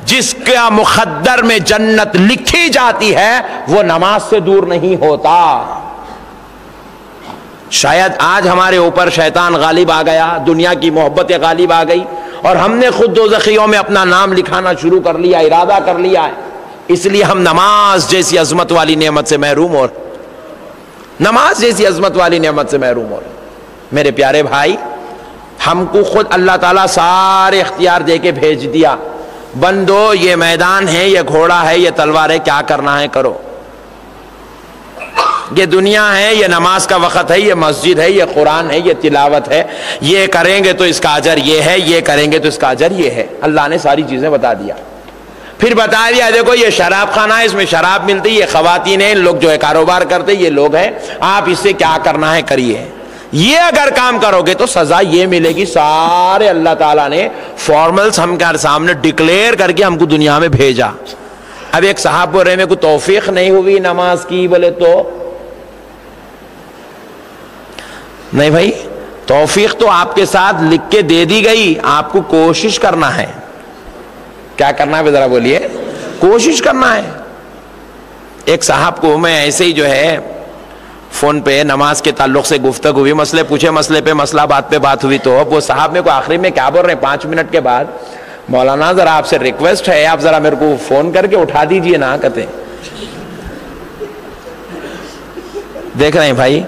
جس کا مقدر میں جنت لکھی جاتی ہے، وہ نماز سے دور نہیں ہوتا. شاید آج ہمارے اوپر شیطان غالب آ گیا، دنیا کی محبتیں غالب آ گئی، اور ہم نے خود دوزخیوں میں اپنا نام لکھانا شروع کر لیا، ارادہ کر لیا ہے. اس لیے ہم نماز جیسی عظمت والی نعمت سے محروم ہو رہے، نماز جیسی عظمت والی نعمت سے محروم ہو رہے. میرے پیارے بھائی، ہم کو خود اللہ تعالیٰ سارے اختیار دے کے بھیج دیا، بندو یہ میدان ہے، یہ گھوڑا ہے، یہ تلوار ہے، کیا کرنا ہے کرو. یہ دنیا ہے، یہ نماز کا وقت ہے، یہ مسجد ہے، یہ قرآن ہے، یہ تلاوت ہے، یہ کریں گے تو اس کا اجر یہ ہے، یہ کریں گے تو اس کا اجر یہ ہے. اللہ نے ساری چیزیں بتا دیا. پھر بتا دیا دیکھو یہ شراب خانہ ہے، اس میں شراب ملتی، یہ خواتین ہیں، لوگ جو ہے کاروبار کرتے، یہ لوگ ہیں، آپ اس سے کیا کرنا ہے کریے. یہ اگر کام کرو گے تو سزا یہ ملے گی. سارے اللہ تعالیٰ نے فارملز ہم کے سامنے ڈکلیئر کر کے ہم کو دنیا میں بھیجا. اب ایک صاحب بول رہے میں کو توفیق نہیں ہوئی نماز کی، بولے تو نہیں بھائی، توفیق تو آپ کے ساتھ لکھ کے دے دی گئی، آپ کو کوشش کرنا ہے. کیا کرنا ہے ذرا بولیے؟ کوشش کرنا ہے. ایک صاحب کو میں ایسے ہی جو ہے فون پہ نماز کے تعلق سے گفتگو ہوئی، مسئلے پوچھے، مسئلے پہ مسئلہ، بات پہ بات ہوئی، تو وہ صاحب میرے کو آخری میں کیا بول رہے ہیں 5 منٹ کے بعد، مولانا ذرا آپ سے ریکویسٹ ہے، آپ ذرا میرے کو فون کر کے اٹھا دیجئے نا. کہتے دیکھ رہے ہیں بھائی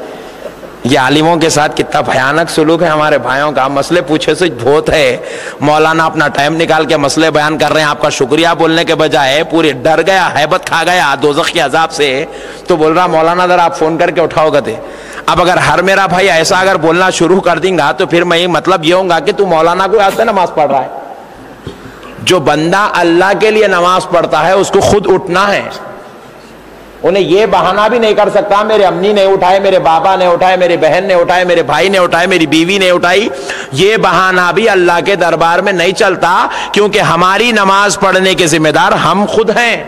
یہ عالموں کے ساتھ کتنا بھیانک سلوک ہے ہمارے بھائیوں کا. مسئلے پوچھے سے بہت ہے، مولانا اپنا ٹائم نکال کے مسئلے بیان کر رہے ہیں، آپ کا شکریہ بولنے کے بجائے پورے ڈر گیا، ہیبت کھا گیا دوزخ کے عذاب سے، تو بول رہا مولانا ذرا آپ فون کر کے اٹھاؤ گے. اب اگر ہر میرا بھائی ایسا اگر بولنا شروع کر دیں گا تو پھر میں مطلب یہ ہوں گا کہ تو مولانا کو آتے نماز پڑھ رہا ہے. جو بندہ اللہ کے لیے نماز پڑھتا ہے اس کو خود اٹھنا ہے. انہیں یہ بہانہ بھی نہیں کر سکتا میرے امی نے اٹھائے، میرے بابا نے اٹھائے، میری بہن نے اٹھائے، میرے بھائی نے اٹھائے، میری بیوی نے اٹھائی، یہ بہانہ بھی اللہ کے دربار میں نہیں چلتا، کیونکہ ہماری نماز پڑھنے کے ذمہ دار ہم خود ہیں۔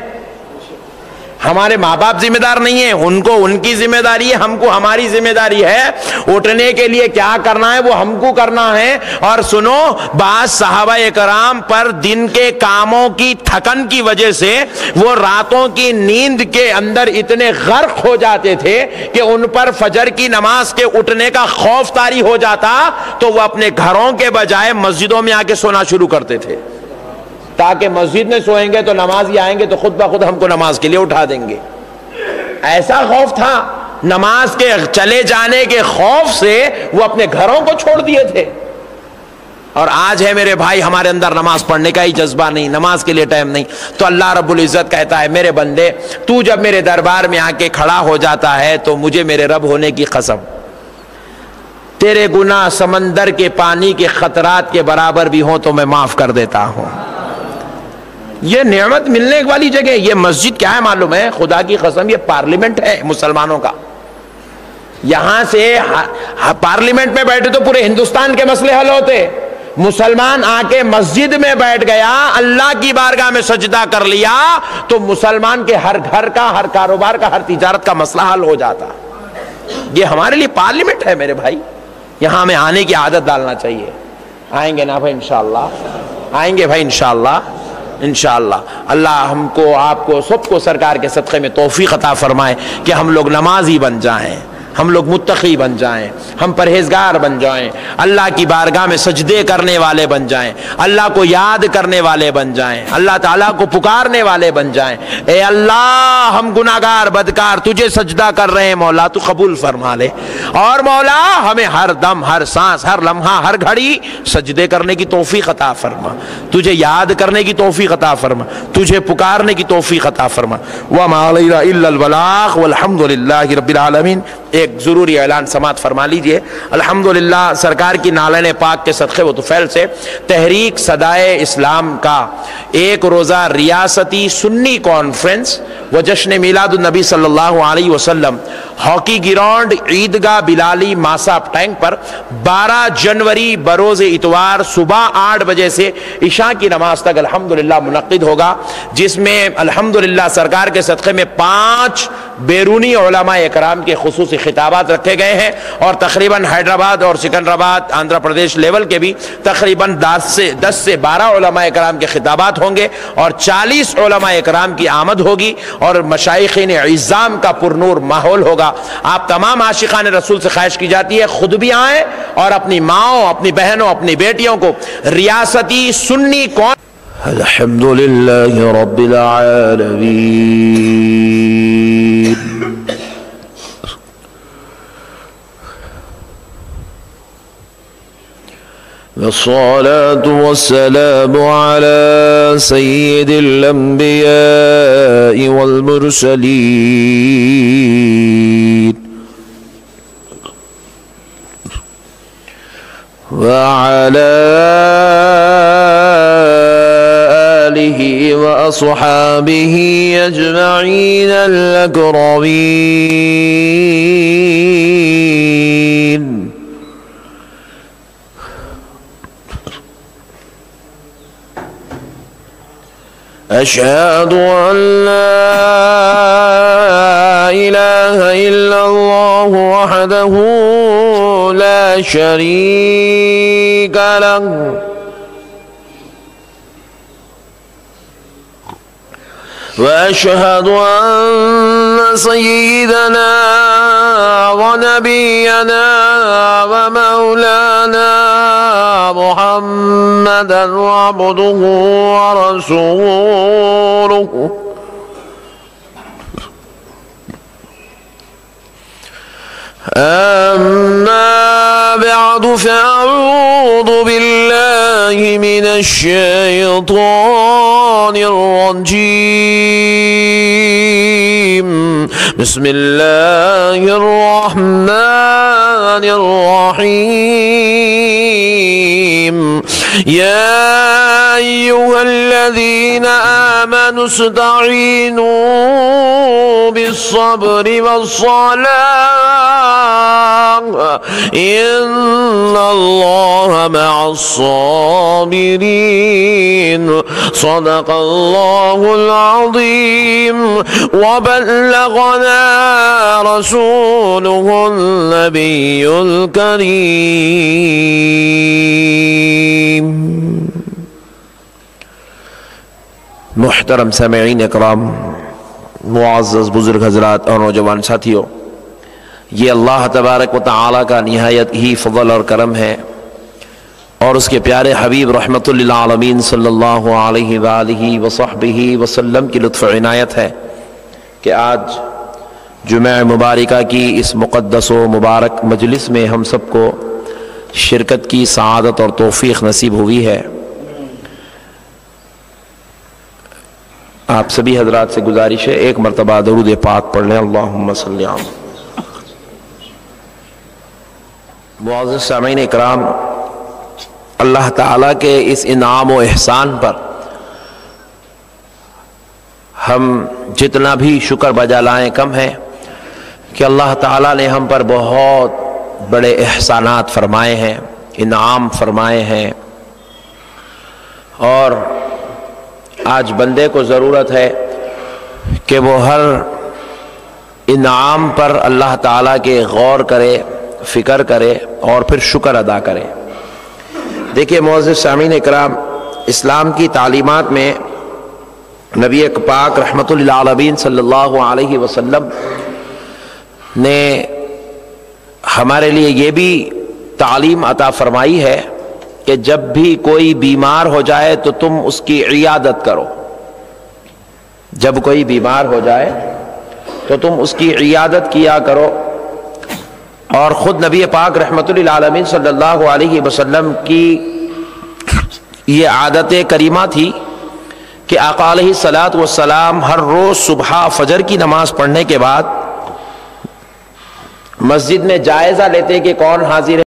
ہمارے ماں باپ ذمہ دار نہیں ہیں، ان کو ان کی ذمہ داری ہے، ہم کو ہماری ذمہ داری ہے۔ اٹھنے کے لیے کیا کرنا ہے وہ ہم کو کرنا ہے۔ اور سنو، بعض صحابہ کرام پر دن کے کاموں کی تھکن کی وجہ سے وہ راتوں کی نیند کے اندر اتنے غرق ہو جاتے تھے کہ ان پر فجر کی نماز کے اٹھنے کا خوف طاری ہو جاتا، تو وہ اپنے گھروں کے بجائے مسجدوں میں آ کے سونا شروع کرتے تھے، تاکہ مسجد میں سوئیں گے تو نمازی آئیں گے تو خود بخود ہم کو نماز کے لیے اٹھا دیں گے۔ ایسا خوف تھا، نماز کے چلے جانے کے خوف سے وہ اپنے گھروں کو چھوڑ دیے تھے۔ اور آج ہے میرے بھائی ہمارے اندر نماز پڑھنے کا ہی جذبہ نہیں، نماز کے لیے ٹائم نہیں۔ تو اللہ رب العزت کہتا ہے میرے بندے، تو جب میرے دربار میں آ کے کھڑا ہو جاتا ہے تو مجھے میرے رب ہونے کی قسم، تیرے گناہ سمندر کے پانی کے خطرات کے برابر بھی ہوں تو میں معاف کر دیتا ہوں۔ یہ نعمت ملنے والی جگہ، یہ مسجد کیا ہے معلوم ہے؟ خدا کی قسم یہ پارلیمنٹ ہے مسلمانوں کا۔ یہاں سے پارلیمنٹ میں بیٹھے تو پورے ہندوستان کے مسئلے حل ہوتے، مسلمان آ کے مسجد میں بیٹھ گیا، اللہ کی بارگاہ میں سجدہ کر لیا تو مسلمان کے ہر گھر کا، ہر کاروبار کا، ہر تجارت کا مسئلہ حل ہو جاتا۔ یہ ہمارے لیے پارلیمنٹ ہے میرے بھائی، یہاں ہمیں آنے کی عادت ڈالنا چاہیے۔ آئیں گے نا بھائی انشاءاللہ؟ آئیں گے بھائی انشاءاللہ؟ انشاءاللہ اللہ ہم کو، آپ کو، سب کو سرکار کے صدقے میں توفیق عطا فرمائے کہ ہم لوگ نمازی بن جائیں، ہم لوگ متقی بن جائیں، ہم پرہیزگار بن جائیں، اللہ کی بارگاہ میں سجدے کرنے والے بن جائیں، اللہ کو یاد کرنے والے بن جائیں، اللہ تعالیٰ کو پکارنے والے بن جائیں۔ اے اللہ ہم گناہگار بدکار تجھے سجدہ کر رہے ہیں، مولا تو قبول فرما لے، اور مولا ہمیں ہر دم، ہر سانس، ہر لمحہ، ہر گھڑی سجدے کرنے کی توفیق عطا فرما، تجھے یاد کرنے کی توفیق عطا فرما، تجھے پکارنے کی توفیق عطا فرما۔ وما علینا الا البلاغ والحمد للہ رب العالمین۔ ایک ضروری اعلان سماعت فرما لیجئے۔ الحمدللہ سرکار کی نالین پاک کے صدقے و طفیل سے تحریک صدائے اسلام کا ایک روزہ ریاستی سنی کانفرنس و جشن میلاد النبی صلی اللہ علیہ وسلم ہاکی گراؤنڈ عیدگاہ بلالی ماساپ ٹینک پر 12 جنوری بروز اتوار صبح 8 بجے سے عشاء کی نماز تک الحمدللہ منعقد ہوگا، جس میں الحمدللہ سرکار کے صدقے میں 5 بیرونی علماء اکرام کے خصوصی خطابات رکھے گئے ہیں، اور تقریباً حیدرآباد اور سکندرآباد آندھرا پردیش لیول کے بھی تقریباً 10 سے 12 علماء اکرام کے خطابات ہوں گے، اور 40 علماء اکرام کی آمد ہوگی، اور مشائخین عظام کا پرنور ماحول ہوگا۔ آپ تمام عاشقان رسول سے خواہش کی جاتی ہے خود بھی آئیں اور اپنی ماؤں، اپنی بہنوں، اپنی بیٹیوں کو ریاستی سنی کون الحمدللہ رب العالمین والصلاة والسلام على سيد الأنبياء والمرسلين وعلى آله وأصحابه أجمعين الأكرمين أشهد أن لا إله إلا الله وحده لا شريك له وأشهد أن سيدنا ونبينا ومولانا محمدا عبده ورسوله أما بعد فأعوذ بالله من الشيطان الرجيم بسم الله الرحمن الرحيم یا ایھا الذین آمنوا استعینوا بالصبر والصلاة ان اللہ مع الصابرین صدق اللہ العظیم وبلغنا رسوله النبی الکریم۔ محترم سامعین اکرام، معزز بزرگ حضرات اور نوجوان ساتھیوں، یہ اللہ تبارک و تعالیٰ کا نہایت ہی فضل اور کرم ہے، اور اس کے پیارے حبیب رحمت للعالمین صلی اللہ علیہ وآلہ وصحبہ وسلم کی لطف عنایت ہے کہ آج جمعہ مبارکہ کی اس مقدس و مبارک مجلس میں ہم سب کو شرکت کی سعادت اور توفیق نصیب ہوئی ہے۔ آپ سبھی حضرات سے گزارش ہے ایک مرتبہ درود پاک پڑھ لیں، اللہم صلی علی۔ معزز سامعین اکرام، اللہ تعالیٰ کے اس انعام و احسان پر ہم جتنا بھی شکر بجا لائیں کم ہے کہ اللہ تعالیٰ نے ہم پر بہت بڑے احسانات فرمائے ہیں، انعام فرمائے ہیں، اور آج بندے کو ضرورت ہے کہ وہ ہر انعام پر اللہ تعالیٰ کے غور کرے، فکر کرے اور پھر شکر ادا کرے۔ دیکھیے معزز سامعین اکرام، اسلام کی تعلیمات میں نبی پاک رحمت للعالمین صلی اللہ علیہ وسلم نے ہمارے لیے یہ بھی تعلیم عطا فرمائی ہے کہ جب بھی کوئی بیمار ہو جائے تو تم اس کی عیادت کرو۔ جب کوئی بیمار ہو جائے تو تم اس کی عیادت کیا کرو، اور خود نبی پاک رحمت للعالمین صلی اللہ علیہ وسلم کی یہ عادت کریمہ تھی کہ آقا علیہ السلام ہر روز صبح فجر کی نماز پڑھنے کے بعد مسجد میں جائزہ لیتے کہ کون حاضر ہے۔